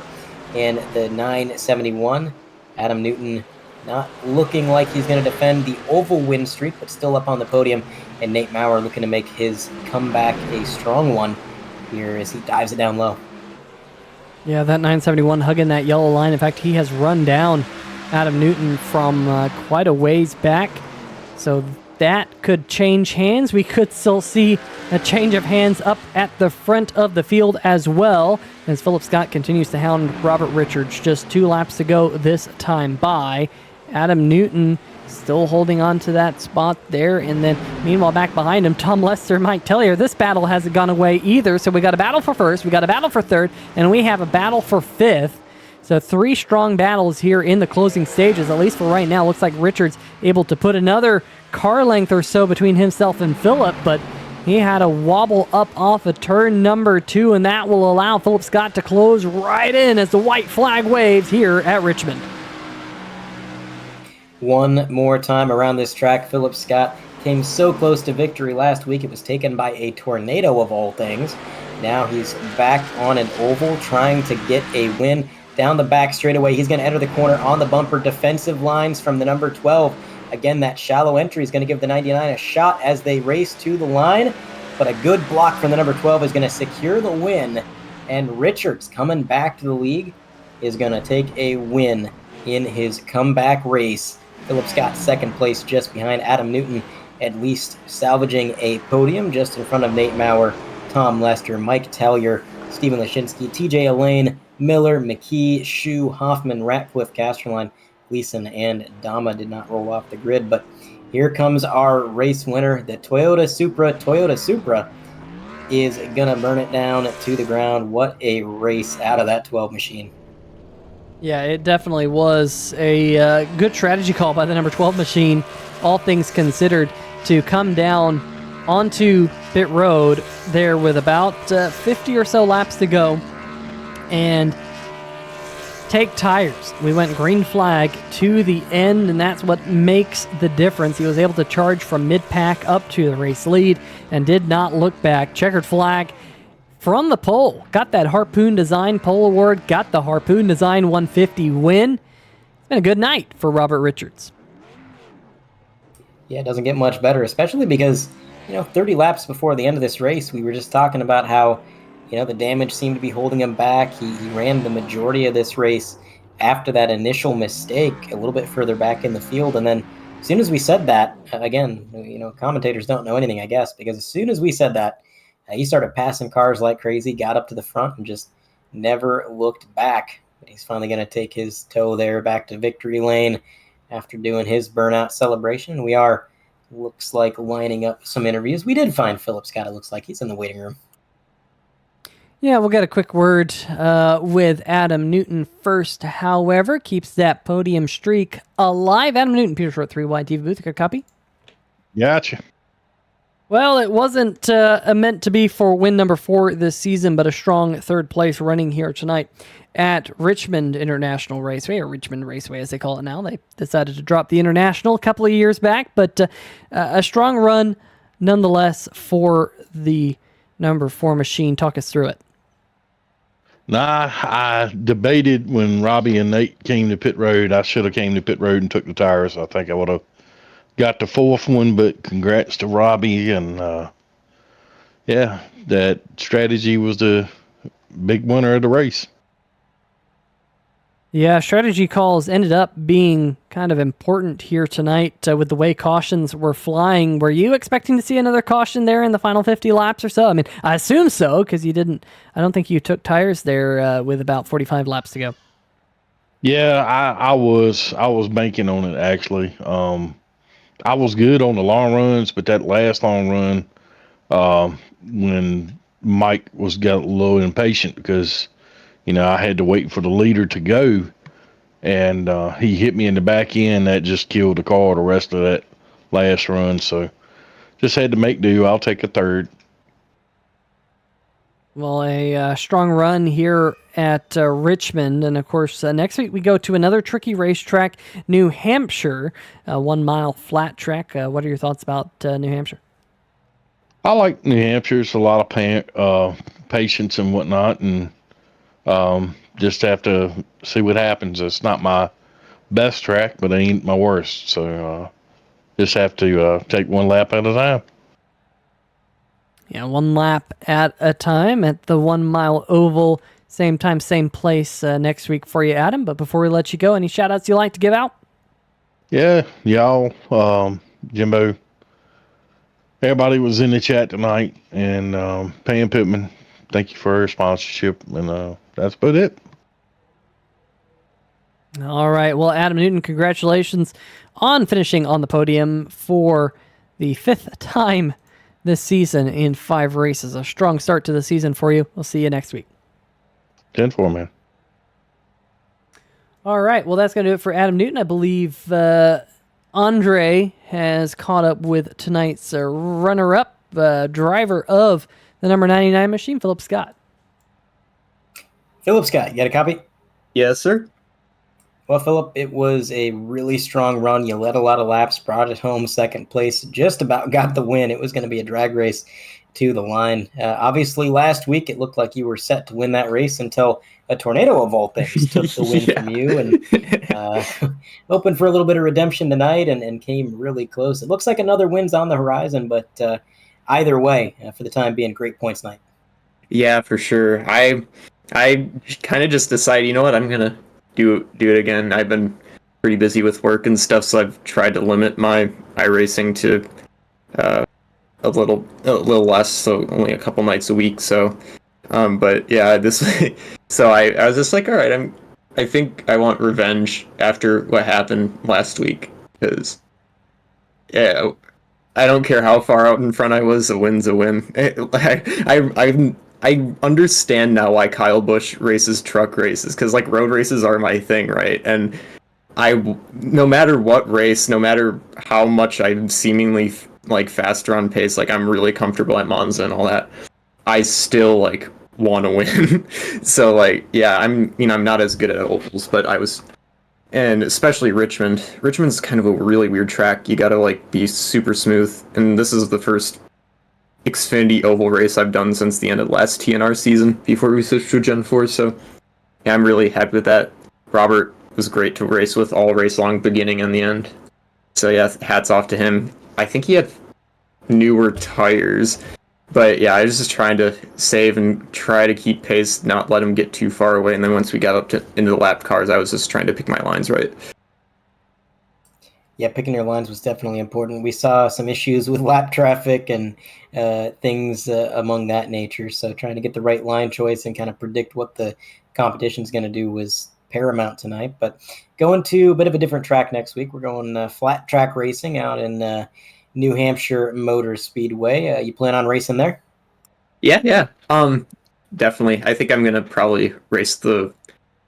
and the 971. Adam Newton not looking like he's going to defend the oval win streak, but still up on the podium. And Nate Maurer looking to make his comeback a strong one here as he dives it down low. Yeah, that 971 hugging that yellow line. In fact, he has run down Adam Newton from quite a ways back. So that could change hands. We could still see a change of hands up at the front of the field as well, as Philip Scott continues to hound Robert Richards. Just 2 laps to go this time by. Adam Newton still holding on to that spot there, and then meanwhile back behind him, Tom Lester, Mike Tellier. This battle hasn't gone away either, so we got a battle for first, we got a battle for third, and we have a battle for fifth. So 3 strong battles here in the closing stages, at least for right now. Looks like Richards able to put another car length or so between himself and Philip, but he had a wobble up off of turn number 2, and that will allow Philip Scott to close right in as the white flag waves here at Richmond. One more time around this track, Philip Scott came so close to victory last week. It was taken by a tornado of all things. Now he's back on an oval trying to get a win down the back straightaway. He's going to enter the corner on the bumper. Defensive lines from the number 12. Again, that shallow entry is going to give the 99 a shot as they race to the line. But a good block from the number 12 is going to secure the win. And Richards, coming back to the league, is going to take a win in his comeback race. Philip Scott, second place, just behind Adam Newton, at least salvaging a podium just in front of Nate Maurer, Tom Lester, Mike Tellier, Stephen Lashinsky, TJ Elaine, Miller, McKee, Shu, Hoffman, Ratcliffe, Casterline, Gleason, and Dama did not roll off the grid. But here comes our race winner. The Toyota Supra is going to burn it down to the ground. What a race out of that 12 machine. Yeah, it definitely was a good strategy call by the number 12 machine, all things considered, to come down onto pit road there with about 50 or so laps to go and take tires. We went green flag to the end, and that's what makes the difference. He was able to charge from mid-pack up to the race lead and did not look back. Checkered flag from the pole. Got that Harpoon Design pole award, got the Harpoon Design 150 win. It's been a good night for Robert Richards. Yeah, it doesn't get much better, especially because, 30 laps before the end of this race, we were just talking about how, the damage seemed to be holding him back. He ran the majority of this race after that initial mistake a little bit further back in the field. And then as soon as we said that, again, commentators don't know anything, I guess, because as soon as we said that, he started passing cars like crazy, got up to the front, and just never looked back. But he's finally going to take his toe there back to victory lane after doing his burnout celebration. We are, looks like, lining up some interviews. We did find Philip Scott. It looks like he's in the waiting room. Yeah, we'll get a quick word with Adam Newton first, however. Keeps that podium streak alive. Adam Newton, Peter Short, 3Y TV booth. Got a copy? Gotcha. Well, it wasn't meant to be for win number 4 this season, but a strong third place running here tonight at Richmond International Raceway, or Richmond Raceway as they call it now. They decided to drop the International a couple of years back, but a strong run nonetheless for the number 4 machine. Talk us through it. Nah, I debated when Robbie and Nate came to pit road. I should have came to pit road and took the tires. I think I would have got the 4th one, but congrats to Robbie. And yeah, that strategy was the big winner of the race. Yeah, strategy calls ended up being kind of important here tonight with the way cautions were flying. Were you expecting to see another caution there in the final 50 laps or so? I mean, I assume so, because you didn't. I don't think you took tires there with about 45 laps to go. Yeah, I was banking on it, actually. I was good on the long runs, but that last long run, when Mike got a little impatient because I had to wait for the leader to go, and he hit me in the back end. That just killed the car the rest of that last run. So just had to make do. I'll take a third. Well, a strong run here at Richmond. And, of course, next week we go to another tricky racetrack, New Hampshire, 1 mile flat track. What are your thoughts about New Hampshire? I like New Hampshire. It's a lot of patience and whatnot, and just have to see what happens. It's not my best track, but it ain't my worst. So just have to take one lap at a time. Yeah, 1 lap at a time at the 1 mile oval Same time, same place next week for you, Adam. But before we let you go, any shout outs you like to give out? Yeah, y'all, Jimbo, everybody was in the chat tonight, and Pam Pittman, thank you for her sponsorship, and that's about it. All right. Well, Adam Newton, congratulations on finishing on the podium for the 5th time this season in 5 races. A strong start to the season for you. We'll see you next week. 10-4, man. All right. Well, that's going to do it for Adam Newton. I believe Andre has caught up with tonight's runner-up driver of the number 99 machine, Philip Scott. Philip Scott, you got a copy? Yes, sir. Well, Philip, it was a really strong run. You led a lot of laps, brought it home second place, just about got the win. It was going to be a drag race to the line. Obviously, last week it looked like you were set to win that race until a tornado of all things took the win from you, and opened for a little bit of redemption tonight and came really close. It looks like another win's on the horizon, but either way, for the time being, great points night. Yeah, for sure. I kind of just decided, you know what, I'm gonna do it again. I've been pretty busy with work and stuff, so I've tried to limit my iRacing to a little less, so only a couple nights a week. So, but yeah, so I was just like, all right, I think I want revenge after what happened last week, because yeah, I don't care how far out in front I was, a win's a win. I understand now why Kyle Busch races truck races, because like road races are my thing, right? And no matter what race, no matter how much I'm seemingly like faster on pace, like I'm really comfortable at Monza and all that, I still like want to win. So like, yeah, I'm not as good at ovals, but I was, and especially Richmond. Richmond's kind of a really weird track. You gotta like be super smooth, and this is the first Xfinity oval race I've done since the end of last TNR season before we switched to Gen 4, so yeah, I'm really happy with that. Robert was great to race with all race long, beginning and the end. So yeah, hats off to him. I think he had newer tires, but yeah, I was just trying to save and try to keep pace, not let him get too far away, and then once we got up into the lap cars, I was just trying to pick my lines right. Yeah, picking your lines was definitely important. We saw some issues with lap traffic and things among that nature. So trying to get the right line choice and kind of predict what the competition's going to do was paramount tonight. But going to a bit of a different track next week. We're going flat track racing out in New Hampshire Motor Speedway. You plan on racing there? Yeah. Definitely. I think I'm going to probably race the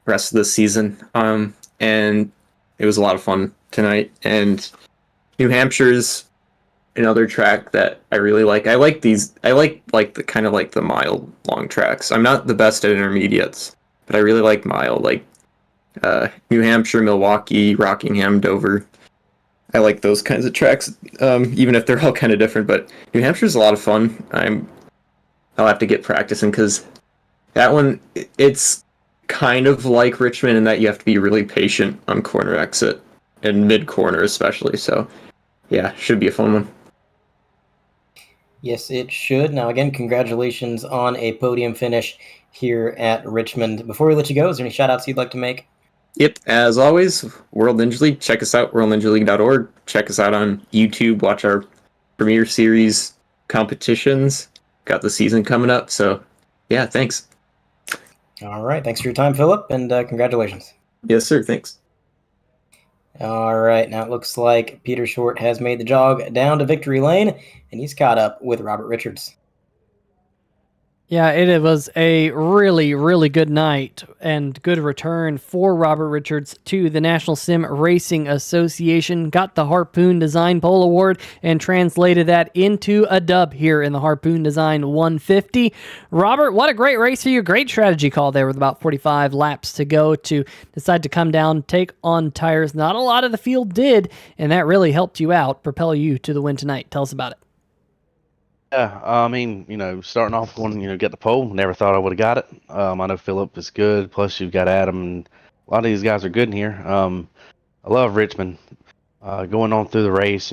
rest of the season. And it was a lot of fun tonight, and New Hampshire's another track that I really like. I like the kind of like the mile long tracks. I'm not the best at intermediates, but I really like mile, like New Hampshire, Milwaukee, Rockingham, Dover. I like those kinds of tracks, even if they're all kind of different, but New Hampshire's a lot of fun. I'll have to get practicing, because that one, it's kind of like Richmond in that you have to be really patient on corner exit and mid corner especially. So yeah, should be a fun one. Yes, it should. Now again, congratulations on a podium finish here at Richmond. Before we let you go, is there any shout outs you'd like to make? Yep, as always, World Ninja League. Check us out, worldninjaleague.org. Check us out on YouTube. Watch our Premier Series competitions. Got the season coming up, so yeah, thanks. All right, thanks for your time, Philip, and congratulations. Yes, sir, thanks. All right, now it looks like Peter Short has made the jog down to victory lane, and he's caught up with Robert Richards. Yeah, it was a really, really good night and good return for Robert Richards to the National Sim Racing Association. Got the Harpoon Design Pole Award and translated that into a dub here in the Harpoon Design 150. Robert, what a great race for you. Great strategy call there with about 45 laps to go to decide to come down, take on tires. Not a lot of the field did, and that really helped you out, propel you to the win tonight. Tell us about it. Yeah, I mean, starting off going, get the pole. Never thought I would have got it. I know Philip is good. Plus, you've got Adam, and a lot of these guys are good in here. I love Richmond. Going on through the race,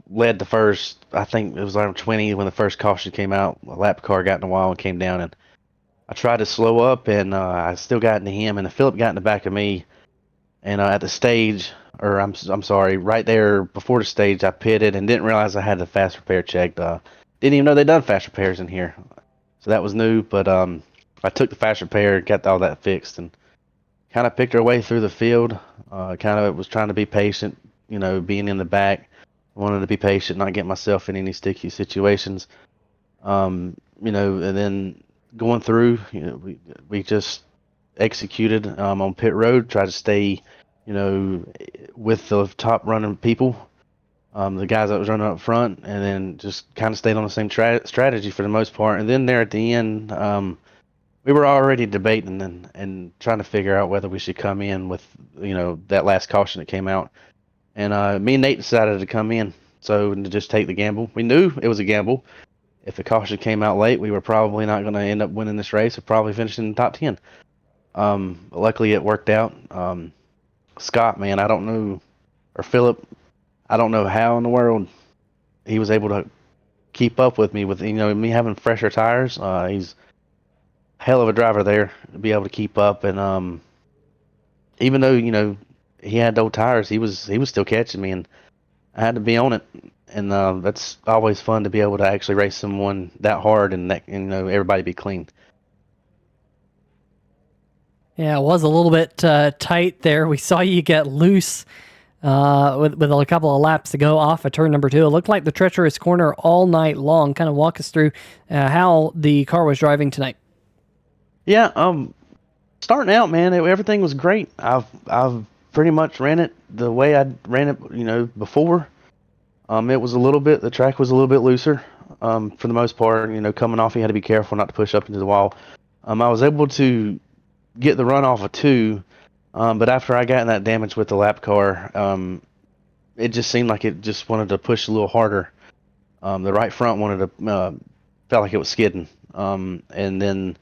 led the first. I think it was around 20 when the first caution came out. A lap car got in the wall and came down, and I tried to slow up, and I still got into him, and Philip got in the back of me. And at the stage, or I'm sorry, right there before the stage, I pitted and didn't realize I had the fast repair checked. Didn't even know they done fast repairs in here, so that was new. But I took the fast repair, got all that fixed, and kind of picked our way through the field. Kind of was trying to be patient, being in the back. Wanted to be patient, not get myself in any sticky situations. And then going through, we just executed on pit road, tried to stay, with the top running people, the guys that was running up front, and then just kind of stayed on the same strategy for the most part. And then there at the end, we were already debating and trying to figure out whether we should come in with, that last caution that came out. And me and Nate decided to come in, so to just take the gamble. We knew it was a gamble. If the caution came out late, we were probably not going to end up winning this race, or probably finishing in the top 10. But luckily it worked out. Scott, man, I don't know, or Philip, I don't know how in the world he was able to keep up with me with, me having fresher tires. He's a hell of a driver there to be able to keep up. And even though, he had old tires, he was still catching me, and I had to be on it. And that's always fun to be able to actually race someone that hard and everybody be clean. Yeah, it was a little bit tight there. We saw you get loose with a couple of laps to go off of turn number 2. It looked like the treacherous corner all night long. Kind of walk us through how the car was driving tonight. Yeah, starting out, man, everything was great. I've pretty much ran it the way I ran it, before. It was the track was a little bit looser for the most part. Coming off, you had to be careful not to push up into the wall. I was able to get the run off of 2, but after I got in that damage with the lap car, it just seemed like it just wanted to push a little harder. The right front felt like it was skidding, and then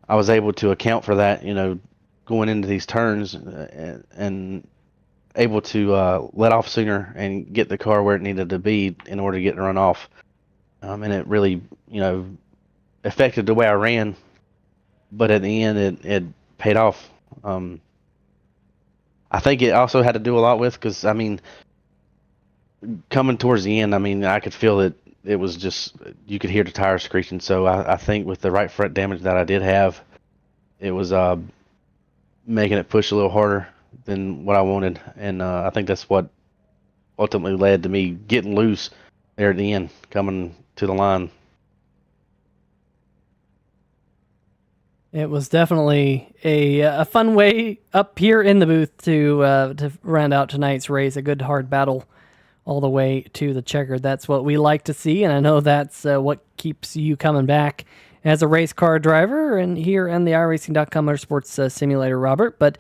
I was able to account for that, going into these turns, and able to let off sooner and get the car where it needed to be in order to get the run off. And it really, affected the way I ran. But at the end, it paid off. I think it also had to do a lot with, because, coming towards the end, I could feel it was just, you could hear the tires screeching. So I think with the right front damage that I did have, it was making it push a little harder than what I wanted. And I think that's what ultimately led to me getting loose there at the end, coming to the line. It was definitely a fun way up here in the booth to round out tonight's race. A good hard battle all the way to the checkered. That's what we like to see, and I know that's what keeps you coming back as a race car driver and here in the iRacing.com Motorsports Simulator, Robert. But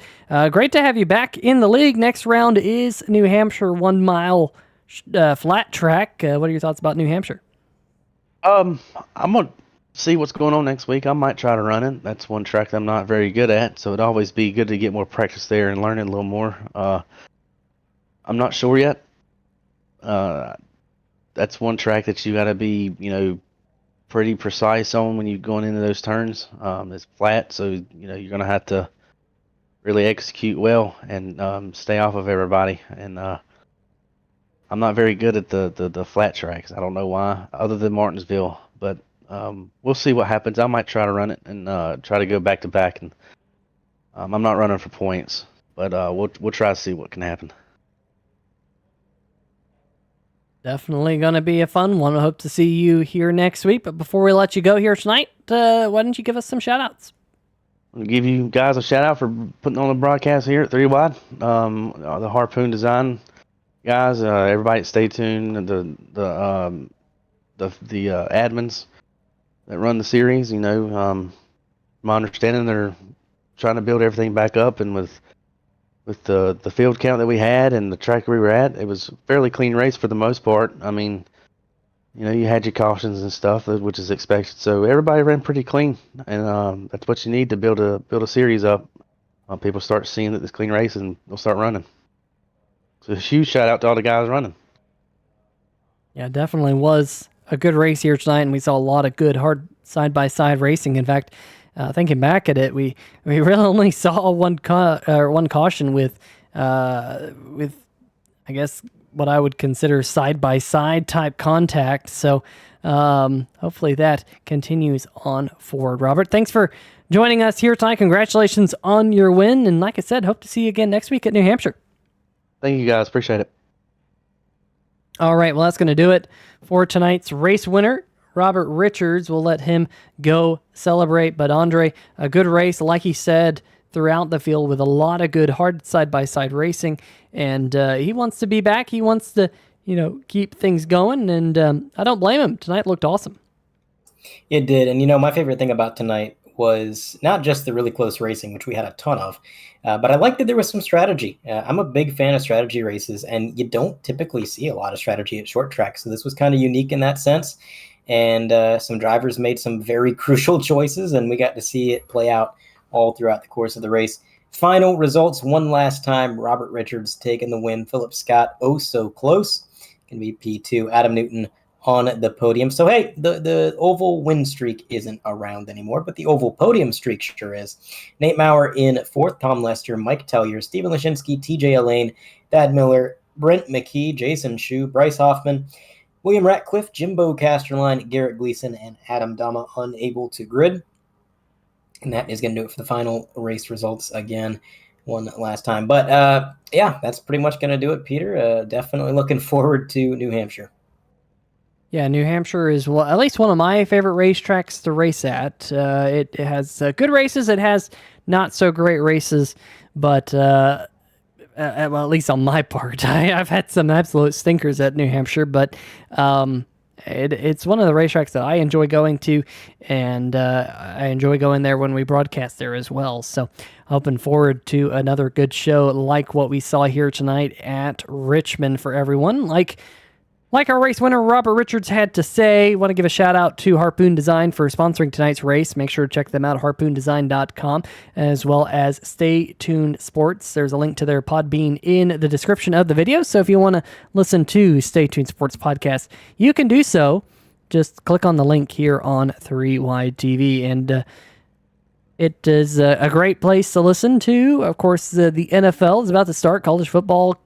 great to have you back in the league. Next round is New Hampshire 1 mile flat track. What are your thoughts about New Hampshire? I'm going to see what's going on next week. I might try to run it. That's one track that I'm not very good at, so it'd always be good to get more practice there and learn it a little more. I'm not sure yet. That's one track that you got to be, pretty precise on when you're going into those turns. It's flat, so you're going to have to really execute well and stay off of everybody. And I'm not very good at the flat tracks. I don't know why, other than Martinsville. But we'll see what happens. I might try to run it and try to go back to back. And I'm not running for points, but we'll try to see what can happen. Definitely going to be a fun one. I hope to see you here next week. But before we let you go here tonight, why don't you give us some shout-outs? I'll give you guys a shout-out for putting on the broadcast here at 3 Wide. The Harpoon Design guys, everybody stay tuned. The admins that run the series, my understanding they're trying to build everything back up, and with the field count that we had and the track we were at, it was a fairly clean race for the most part. You had your cautions and stuff, which is expected. So everybody ran pretty clean, and that's what you need to build a series up. People start seeing that this clean race, and they'll start running. So a huge shout out to all the guys running. Yeah, definitely was a good race here tonight, and we saw a lot of good hard side-by-side racing. In fact, thinking back at it, we really only saw one caution with I guess what I would consider side-by-side type contact. So hopefully that continues on forward. Robert, thanks for joining us here tonight. Congratulations on your win. And like I said, hope to see you again next week at New Hampshire. Thank you guys. Appreciate it. All right, well, that's going to do it for tonight's race winner, Robert Richards. We'll let him go celebrate. But Andre, a good race, like he said, throughout the field with a lot of good hard side-by-side racing. And he wants to be back. He wants to, keep things going. And I don't blame him. Tonight looked awesome. It did. And, my favorite thing about tonight was not just the really close racing, which we had a ton of, but I liked that there was some strategy. I'm a big fan of strategy races, and you don't typically see a lot of strategy at short track. So this was kind of unique in that sense. And some drivers made some very crucial choices, and we got to see it play out all throughout the course of the race. Final results one last time. Robert Richards taking the win. Philip Scott, oh so close. Can be P2. Adam Newton on the podium. So, hey, the oval win streak isn't around anymore, but the oval podium streak sure is. Nate Maurer in fourth, Tom Lester, Mike Tellier, Stephen Lashinsky, TJ Elaine, Thad Miller, Brent McKee, Jason Shu, Bryce Hoffman, William Ratcliffe, Jimbo Casterline, Garrett Gleason, and Adam Dama unable to grid. And that is going to do it for the final race results again, one last time. But, yeah, that's pretty much going to do it, Peter. Definitely looking forward to New Hampshire. Yeah, New Hampshire is at least one of my favorite racetracks to race at. It has good races. It has not so great races, but well, at least on my part, I've had some absolute stinkers at New Hampshire, but it's one of the racetracks that I enjoy going to, and I enjoy going there when we broadcast there as well. So hoping forward to another good show like what we saw here tonight at Richmond for everyone. Like our race winner, Robert Richards, had to say, want to give a shout out to Harpoon Design for sponsoring tonight's race. Make sure to check them out at harpoondesign.com, as well as Stay Tuned Sports. There's a link to their Podbean in the description of the video. So if you want to listen to Stay Tuned Sports podcast, you can do so. Just click on the link here on 3Wide TV. And it is a great place to listen to. Of course, the NFL is about to start. College football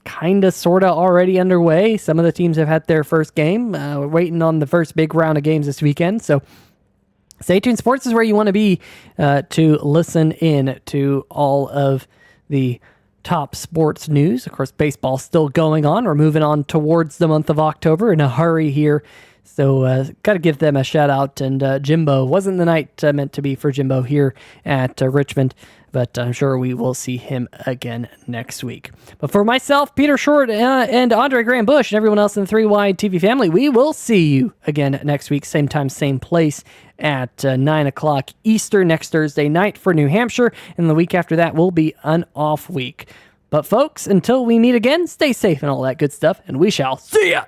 kind of, sort of already underway. Some of the teams have had their first game. We're waiting on the first big round of games this weekend. So Stay Tuned Sports is where you want to be to listen in to all of the top sports news. Of course, baseball's still going on. We're moving on towards the month of October in a hurry here. So got to give them a shout out. And Jimbo, wasn't the night meant to be for Jimbo here at Richmond, but I'm sure we will see him again next week. But for myself, Peter Short, and Andre Graham Bush, and everyone else in the 3Wide TV family, we will see you again next week, same time, same place, at 9 o'clock Eastern next Thursday night for New Hampshire, and the week after that will be an off week. But folks, until we meet again, stay safe and all that good stuff, and we shall see ya!